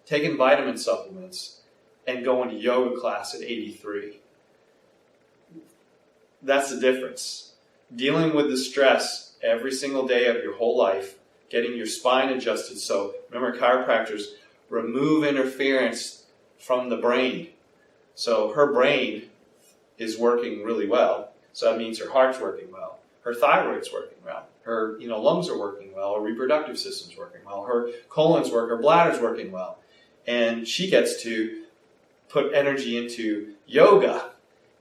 taking vitamin supplements, and going to yoga class at 83. That's the difference. Dealing with the stress every single day of your whole life, getting your spine adjusted. So remember, chiropractors remove interference from the brain. So her brain is working really well. So that means her heart's working well. Her thyroid's working well. Her lungs are working well. Her reproductive system's working well. Her colon's her bladder's working well. And she gets to put energy into yoga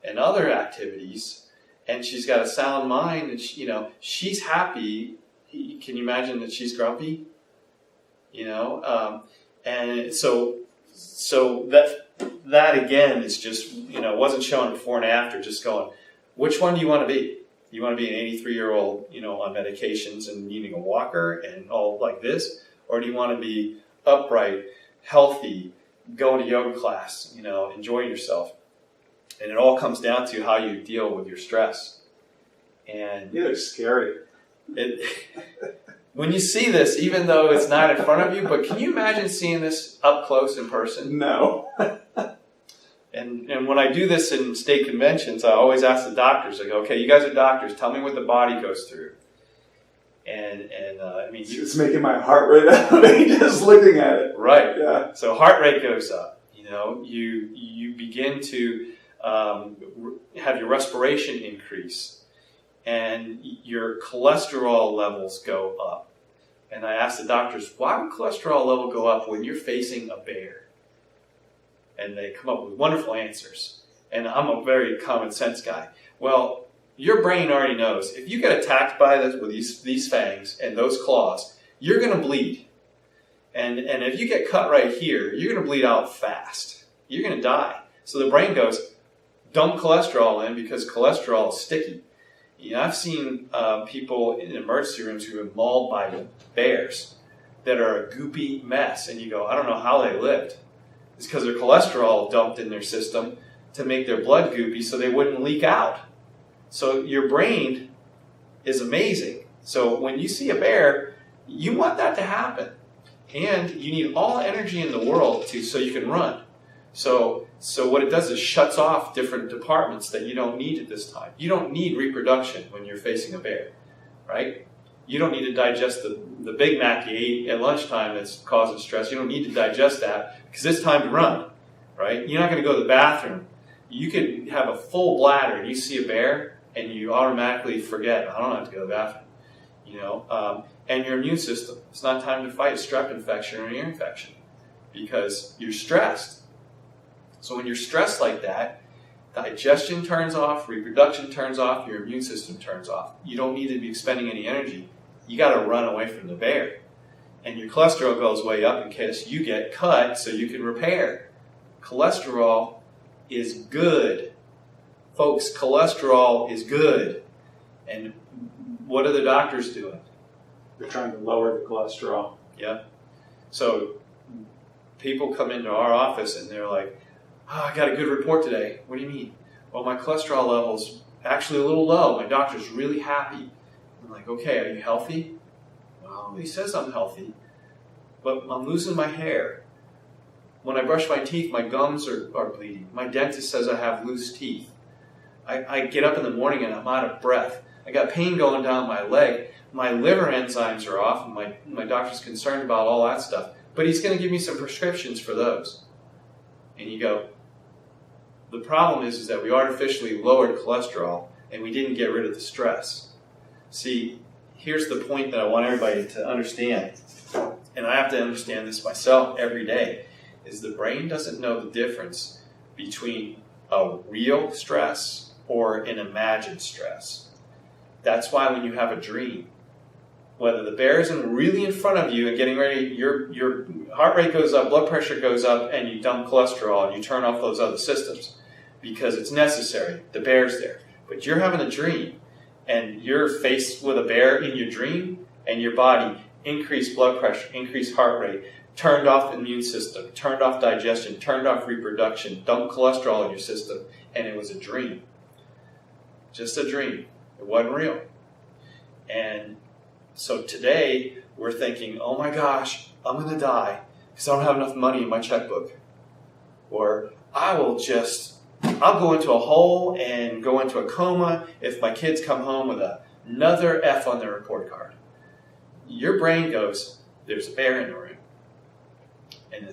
and other activities. And she's got a sound mind, and she's happy. Can you imagine that she's grumpy? And so that again is just wasn't shown before and after. Just going, which one do you want to be? You want to be an 83-year-old, on medications and needing a walker and all like this, or do you want to be upright, healthy, going to yoga class, enjoying yourself? And it all comes down to how you deal with your stress. And you look scary. When you see this, even though it's not in front of you, but can you imagine seeing this up close in person? No. And when I do this in state conventions, I always ask the doctors, I go, okay, you guys are doctors, tell me what the body goes through. It's making my heart rate out just looking at it. Right. Yeah. So heart rate goes up. You begin to have your respiration increase, and your cholesterol levels go up. And I ask the doctors, why would cholesterol level go up when you're facing a bear? And they come up with wonderful answers. And I'm a very common sense guy. Well, your brain already knows. If you get attacked by this with these fangs and those claws, you're going to bleed. And if you get cut right here, you're going to bleed out fast. You're going to die. So the brain goes, dump cholesterol in because cholesterol is sticky. You know, I've seen people in emergency rooms who have been mauled by bears that are a goopy mess. And you go, I don't know how they lived. It's because their cholesterol dumped in their system to make their blood goopy so they wouldn't leak out. So your brain is amazing. So when you see a bear, you want that to happen. And you need all the energy in the world so you can run. So what it does is shuts off different departments that you don't need at this time. You don't need reproduction when you're facing a bear, right? You don't need to digest the Big Mac you ate at lunchtime that's causing stress. You don't need to digest that because it's time to run, right? You're not going to go to the bathroom. You could have a full bladder and you see a bear and you automatically forget, I don't have to go to the bathroom, you know? And your immune system, it's not time to fight a strep infection or an ear infection because you're stressed. So when you're stressed like that, digestion turns off, reproduction turns off, your immune system turns off. You don't need to be expending any energy. You got to run away from the bear. And your cholesterol goes way up in case you get cut so you can repair. Cholesterol is good. Folks, cholesterol is good. And what are the doctors doing? They're trying to lower the cholesterol. Yeah. So people come into our office and they're like, oh, I got a good report today. What do you mean? Well, my cholesterol level's actually a little low. My doctor's really happy. I'm like, okay, are you healthy? Well, he says I'm healthy, but I'm losing my hair. When I brush my teeth, my gums are bleeding. My dentist says I have loose teeth. I get up in the morning and I'm out of breath. I got pain going down my leg. My liver enzymes are off, and my doctor's concerned about all that stuff. But he's going to give me some prescriptions for those. And you go, the problem is that we artificially lowered cholesterol and we didn't get rid of the stress. See, here's the point that I want everybody to understand, and I have to understand this myself every day, is the brain doesn't know the difference between a real stress or an imagined stress. That's why when you have a dream, whether the bear isn't really in front of you and getting ready, your heart rate goes up, blood pressure goes up, and you dump cholesterol and you turn off those other systems because it's necessary. The bear's there. But you're having a dream and you're faced with a bear in your dream and your body increased blood pressure, increased heart rate, turned off immune system, turned off digestion, turned off reproduction, dumped cholesterol in your system, and it was a dream. Just a dream. It wasn't real. And so today, we're thinking, oh my gosh, I'm going to die because I don't have enough money in my checkbook. Or I'll go into a hole and go into a coma if my kids come home with another F on their report card. Your brain goes, there's a bear in the room. And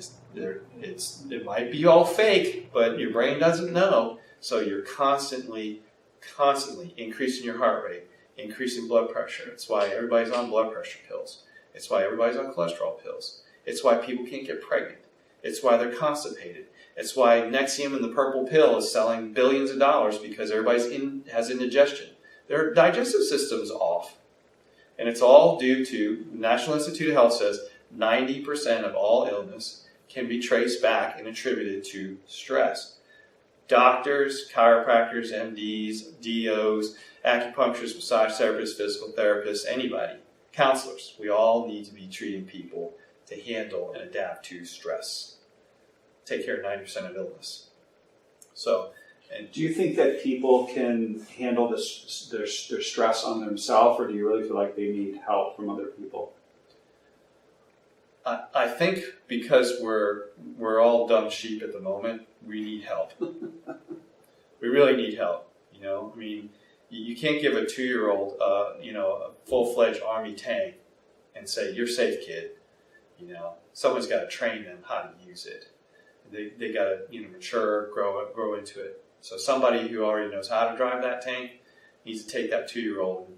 it might be all fake, but your brain doesn't know. So you're constantly increasing your heart rate, increasing blood pressure. It's why everybody's on blood pressure pills. It's why everybody's on cholesterol pills. It's why people can't get pregnant. It's why they're constipated. It's why Nexium and the purple pill is selling billions of dollars because everybody has indigestion. Their digestive system's off. And it's all due to, the National Institute of Health says, 90% of all illness can be traced back and attributed to stress. Doctors, chiropractors, MDs, DOs, acupuncturists, massage therapists, physical therapists, anybody, counselors, we all need to be treating people to handle and adapt to stress. Take care of 90% of illness. So, and do you think that people can handle their stress on themselves, or do you really feel like they need help from other people? I think because we're all dumb sheep at the moment, we need help. We really need help. You know, I mean, you can't give a 2-year-old, a full-fledged Army tank and say, "You're safe, kid." You know, someone's got to train them how to use it. They got to mature, grow into it. So somebody who already knows how to drive that tank needs to take that 2-year-old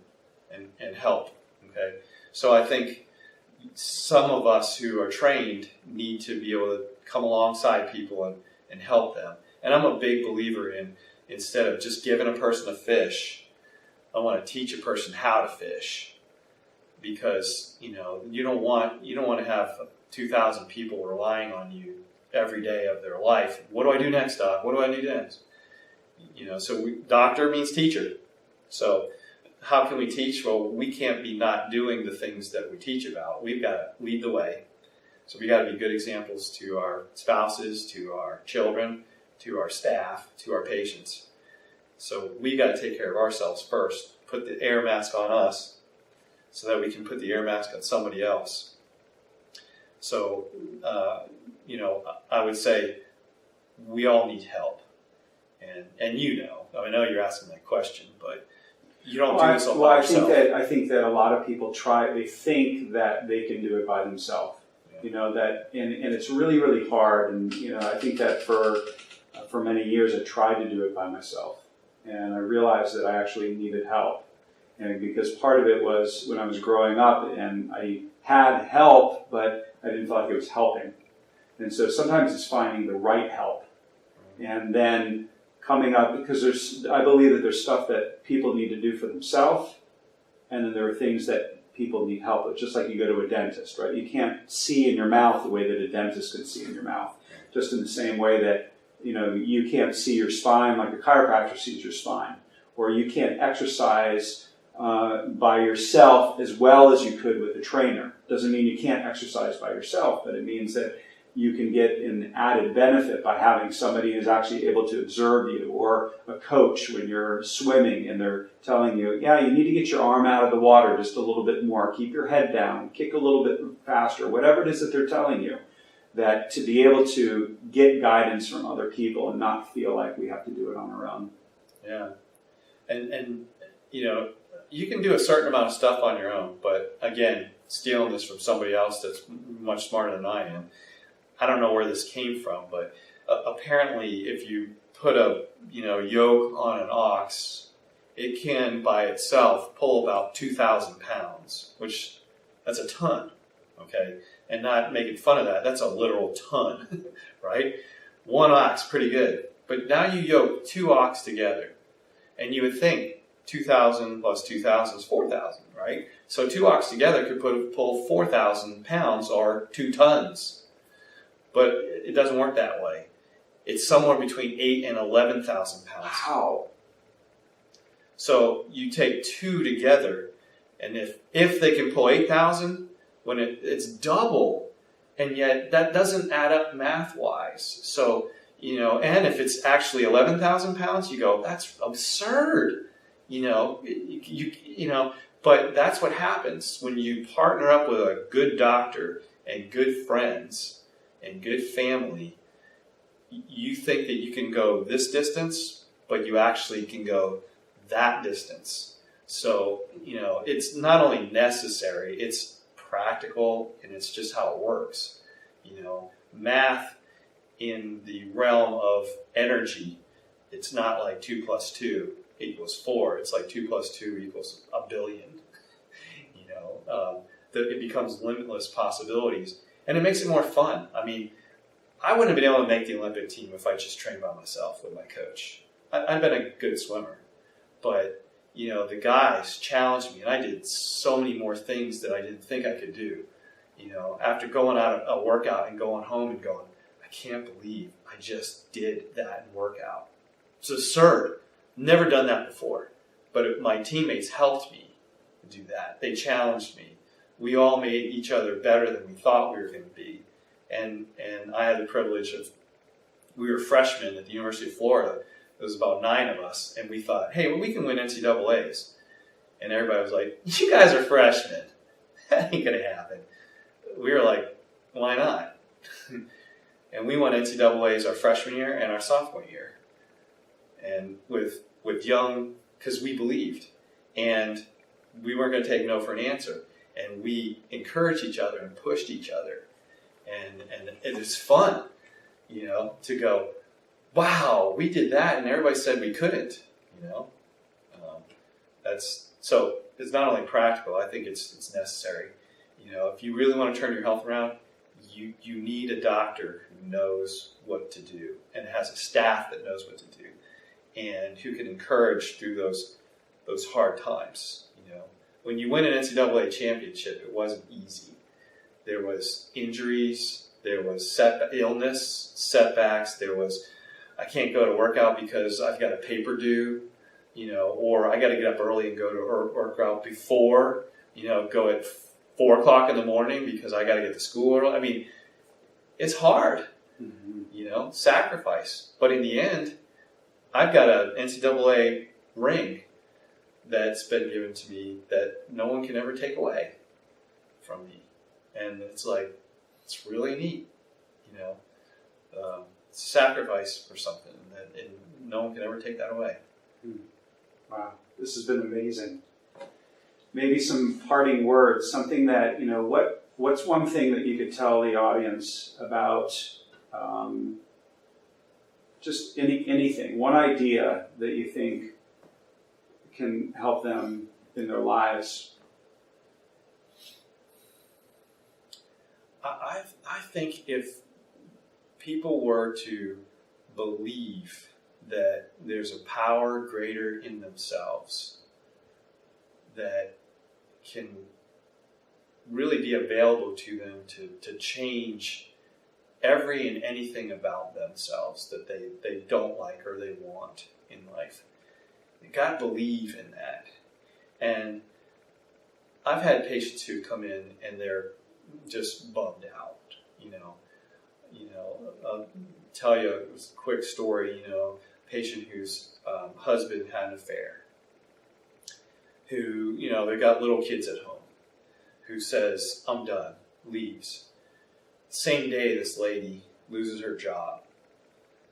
and help. Okay, so I think some of us who are trained need to be able to come alongside people and help them. And I'm a big believer in, instead of just giving a person a fish, I want to teach a person how to fish, because you don't want to have 2,000 people relying on you every day of their life. What do I do next, doc? What do I do next? So doctor means teacher. So how can we teach? Well, we can't be not doing the things that we teach about. We've got to lead the way. So we got to be good examples to our spouses, to our children, to our staff, to our patients. So we got to take care of ourselves first. Put the air mask on us so that we can put the air mask on somebody else. So, I would say we all need help. And I know you're asking that question, but you don't do this all by yourself. I think that a lot of people they think that they can do it by themselves. Yeah. And it's really, really hard. And, I think that for many years I tried to do it by myself. And I realized that I actually needed help. And because part of it was when I was growing up and I had help, but I didn't feel like it was helping. And so sometimes it's finding the right help. And then coming up, because I believe that there's stuff that people need to do for themselves, and then there are things that people need help with, just like you go to a dentist, right? You can't see in your mouth the way that a dentist can see in your mouth. Just in the same way that, you can't see your spine like a chiropractor sees your spine. Or you can't exercise by yourself as well as you could with a trainer. Doesn't mean you can't exercise by yourself, but it means that you can get an added benefit by having somebody who's actually able to observe you, or a coach when you're swimming and they're telling you, yeah, you need to get your arm out of the water just a little bit more, keep your head down, kick a little bit faster, whatever it is that they're telling you, that to be able to get guidance from other people and not feel like we have to do it on our own. Yeah. And you can do a certain amount of stuff on your own, but again, stealing this from somebody else that's much smarter than I am, I don't know where this came from, but apparently if you put a yoke on an ox, it can by itself pull about 2,000 pounds, which that's a ton, okay? And not making fun of that, that's a literal ton, right? One ox, pretty good. But now you yoke 2 ox together, and you would think 2,000 plus 2,000 is 4,000, right? So 2 ox together could pull 4,000 pounds or 2 tons. But it doesn't work that way. It's somewhere between 8,000 and 11,000 pounds. Wow. So you take 2 together, and if they can pull 8,000, when it's double, and yet that doesn't add up math-wise. So, and if it's actually 11,000 pounds, you go, that's absurd. But that's what happens when you partner up with a good doctor and good friends and good family. You think that you can go this distance, but you actually can go that distance. So, it's not only necessary, it's practical, and it's just how it works. Math in the realm of energy, it's not like 2 plus 2 equals 4. It's like 2 plus 2 equals a billion. It becomes limitless possibilities. And it makes it more fun. I mean, I wouldn't have been able to make the Olympic team if I just trained by myself with my coach. I've been a good swimmer. But, the guys challenged me, and I did so many more things that I didn't think I could do. After going out a workout and going home and going, I can't believe I just did that workout. It's absurd. Never done that before. But my teammates helped me do that. They challenged me. We all made each other better than we thought we were going to be. And I had the privilege of, we were freshmen at the University of Florida. There was about 9 of us, and we thought, hey, well, we can win NCAAs. And everybody was like, you guys are freshmen. That ain't going to happen. We were like, why not? And we won NCAAs our freshman year and our sophomore year. And with young, because we believed. And we weren't going to take no for an answer. And we encouraged each other and pushed each other. And it was fun, to go, wow, we did that, and everybody said we couldn't, So it's not only practical, I think it's necessary. If you really want to turn your health around, you need a doctor who knows what to do and has a staff that knows what to do and who can encourage through those those hard times. When you win an NCAA championship, it wasn't easy. There was injuries, there was illness, setbacks, there was, I can't go to workout because I've got a paper due, or I got to get up early and go to workout before, go at 4 o'clock in the morning because I got to get to school early. I mean, it's hard, sacrifice. But in the end, I've got an NCAA ring that's been given to me that no one can ever take away from me. And it's really neat, sacrifice for something and no one can ever take that away. Wow, this has been amazing. Maybe some parting words, something that, what's one thing that you could tell the audience about just anything, one idea that you think can help them in their lives? I think if people were to believe that there's a power greater in themselves that can really be available to them to change every and anything about themselves that they don't like or they want in life. You got to believe in that. And I've had patients who come in and they're just bummed out, I'll tell you a quick story, patient whose husband had an affair, who, they got little kids at home, who says, I'm done, leaves. Same day this lady loses her job.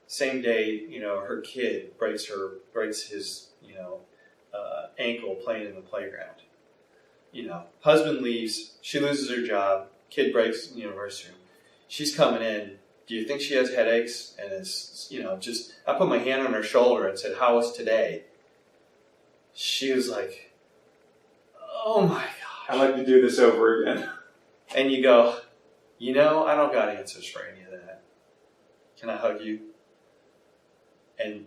Same day, her kid breaks his, ankle playing in the playground. Husband leaves, she loses her job, kid breaks in the university room. She's coming in. Do you think she has headaches? And it's, I put my hand on her shoulder and said, how was today? She was like, oh my gosh. I'd like to do this over again. And you go, I don't got answers for any of that. Can I hug you? And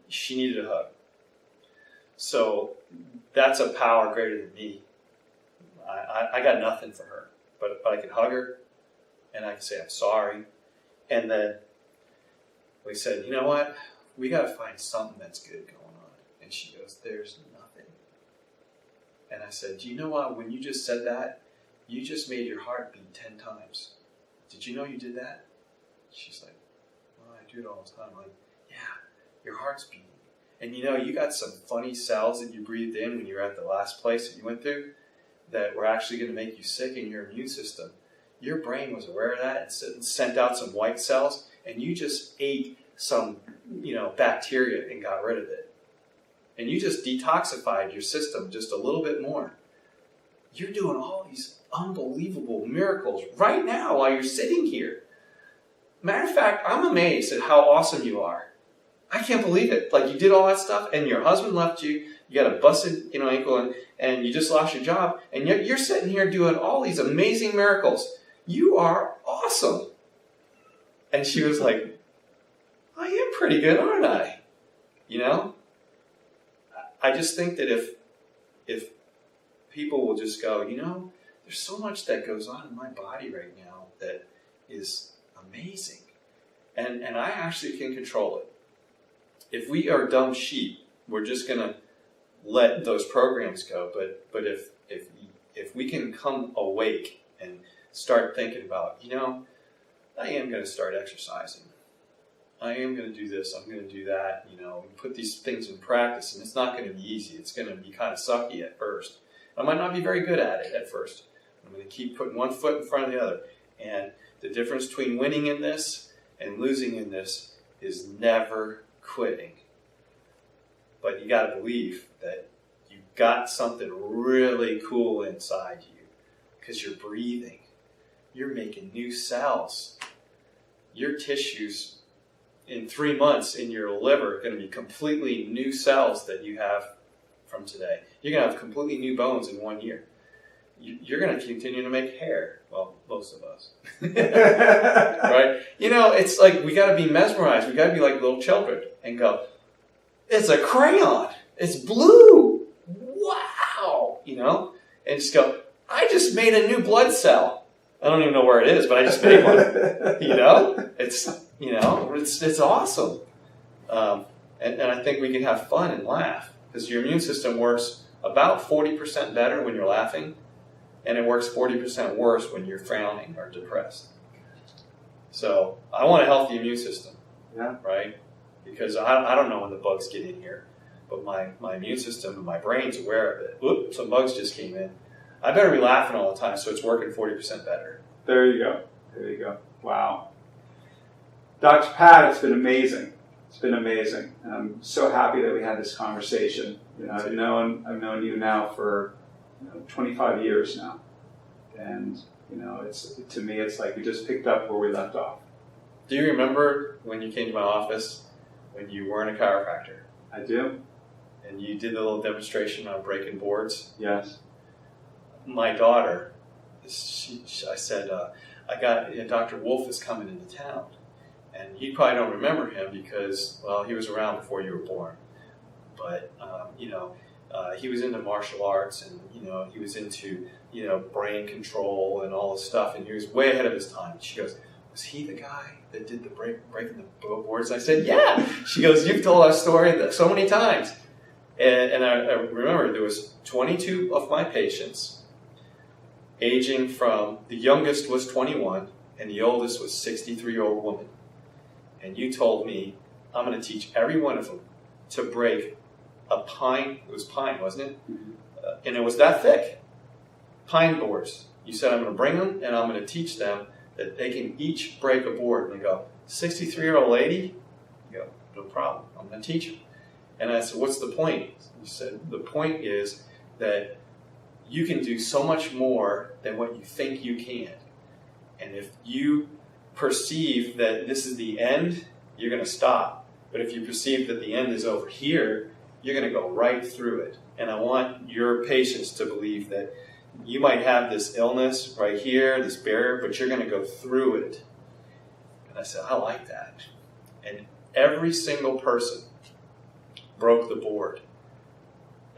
she needed a hug. So that's a power greater than me. I got nothing for her, but I could hug her and I could say, I'm sorry. And then we said, you know what? We got to find something that's good going on. And she goes, there's nothing. And I said, do you know what? When you just said that, you just made your heart beat 10 times. Did you know you did that? She's like, well, I do it all the time. I'm like, yeah, your heart's beating. And you got some funny cells that you breathed in when you were at the last place that you went through that were actually going to make you sick in your immune system. Your brain was aware of that and sent out some white cells, and you just ate some, bacteria and got rid of it. And you just detoxified your system just a little bit more. You're doing all these unbelievable miracles right now while you're sitting here. Matter of fact, I'm amazed at how awesome you are. I can't believe it. Like, you did all that stuff, and your husband left you. You got a busted, ankle, and you just lost your job, and yet you're sitting here doing all these amazing miracles. You are awesome. And she was like, I am pretty good, aren't I? I just think that if people will just go, there's so much that goes on in my body right now that is amazing. And I actually can control it. If we are dumb sheep, we're just going to let those programs go. But if we can come awake and start thinking about, I am going to start exercising. I am going to do this. I'm going to do that. And put these things in practice. And it's not going to be easy. It's going to be kind of sucky at first. I might not be very good at it at first. I'm going to keep putting one foot in front of the other. And the difference between winning in this and losing in this is never quitting. But you got to believe that you've got something really cool inside you because you're breathing. You're making new cells. Your tissues in 3 months in your liver are going to be completely new cells that you have from today. You're going to have completely new bones in 1 year. You're going to continue to make hair. Well, most of us. Right? It's like we got to be mesmerized. We got to be like little children and go, it's a crayon. It's blue. know, and just go, I just made a new blood cell. I don't even know where it is, but I just made one. You know, it's awesome. And I think we can have fun and laugh, because your immune system works about 40% better when you're laughing, and it works 40% worse when you're frowning or depressed. So I want a healthy immune system, right? Because I don't know when the bugs get in here, but my immune system and my brain's aware of it. Oop, some bugs just came in. I better be laughing all the time, so it's working 40% better. There you go. There you go. Wow. Dr. Pat, it's been amazing. It's been amazing. And I'm so happy that we had this conversation. You know, I've known you now for 25 years now. And, to me, it's like we just picked up where we left off. Do you remember when you came to my office when you weren't a chiropractor? I do. And you did the little demonstration on breaking boards? Yes. My daughter, I said, Dr. Wolf is coming into town. And you probably don't remember him because, well, he was around before you were born. But, he was into martial arts and, he was into, brain control and all this stuff. And he was way ahead of his time. She goes, was he the guy that did the breaking the boards? I said, yeah. She goes, you've told our story so many times. And I remember there was 22 of my patients, aging from, the youngest was 21 and the oldest was 63-year-old woman. And you told me, I'm going to teach every one of them to break a pine. It was pine, wasn't it? Mm-hmm. And it was that thick. Pine boards. You said, I'm going to bring them and I'm going to teach them that they can each break a board. And they go, 63-year-old lady? You go, no problem. I'm going to teach them. And I said, what's the point? You said, the point is that you can do so much more than what you think you can. And if you perceive that this is the end, you're going to stop. But if you perceive that the end is over here, you're going to go right through it. And I want your patients to believe that you might have this illness right here, this barrier, but you're going to go through it. And I said, I like that. And every single person broke the board,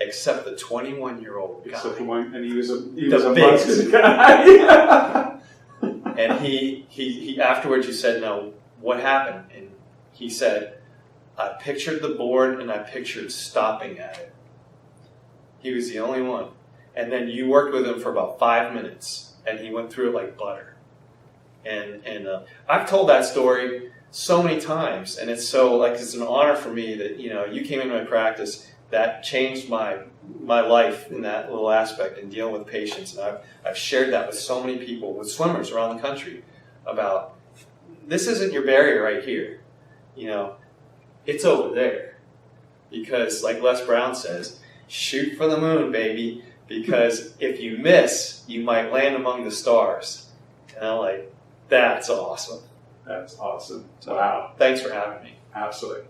except the 21-year-old guy. Except the one, and he was a biggest guy. And he afterwards you said, no, what happened? And he said, I pictured the board and I pictured stopping at it. He was the only one. And then you worked with him for about 5 minutes and he went through it like butter. And I've told that story so many times, and it's an honor for me that you came into my practice. That changed my life in that little aspect in dealing with patients, and I've shared that with so many people, with swimmers around the country, about this isn't your barrier right here, it's over there, because like Les Brown says, shoot for the moon, baby, because if you miss, you might land among the stars. And I'm like, that's awesome. That's awesome. So, wow. Thanks for having me. Absolutely.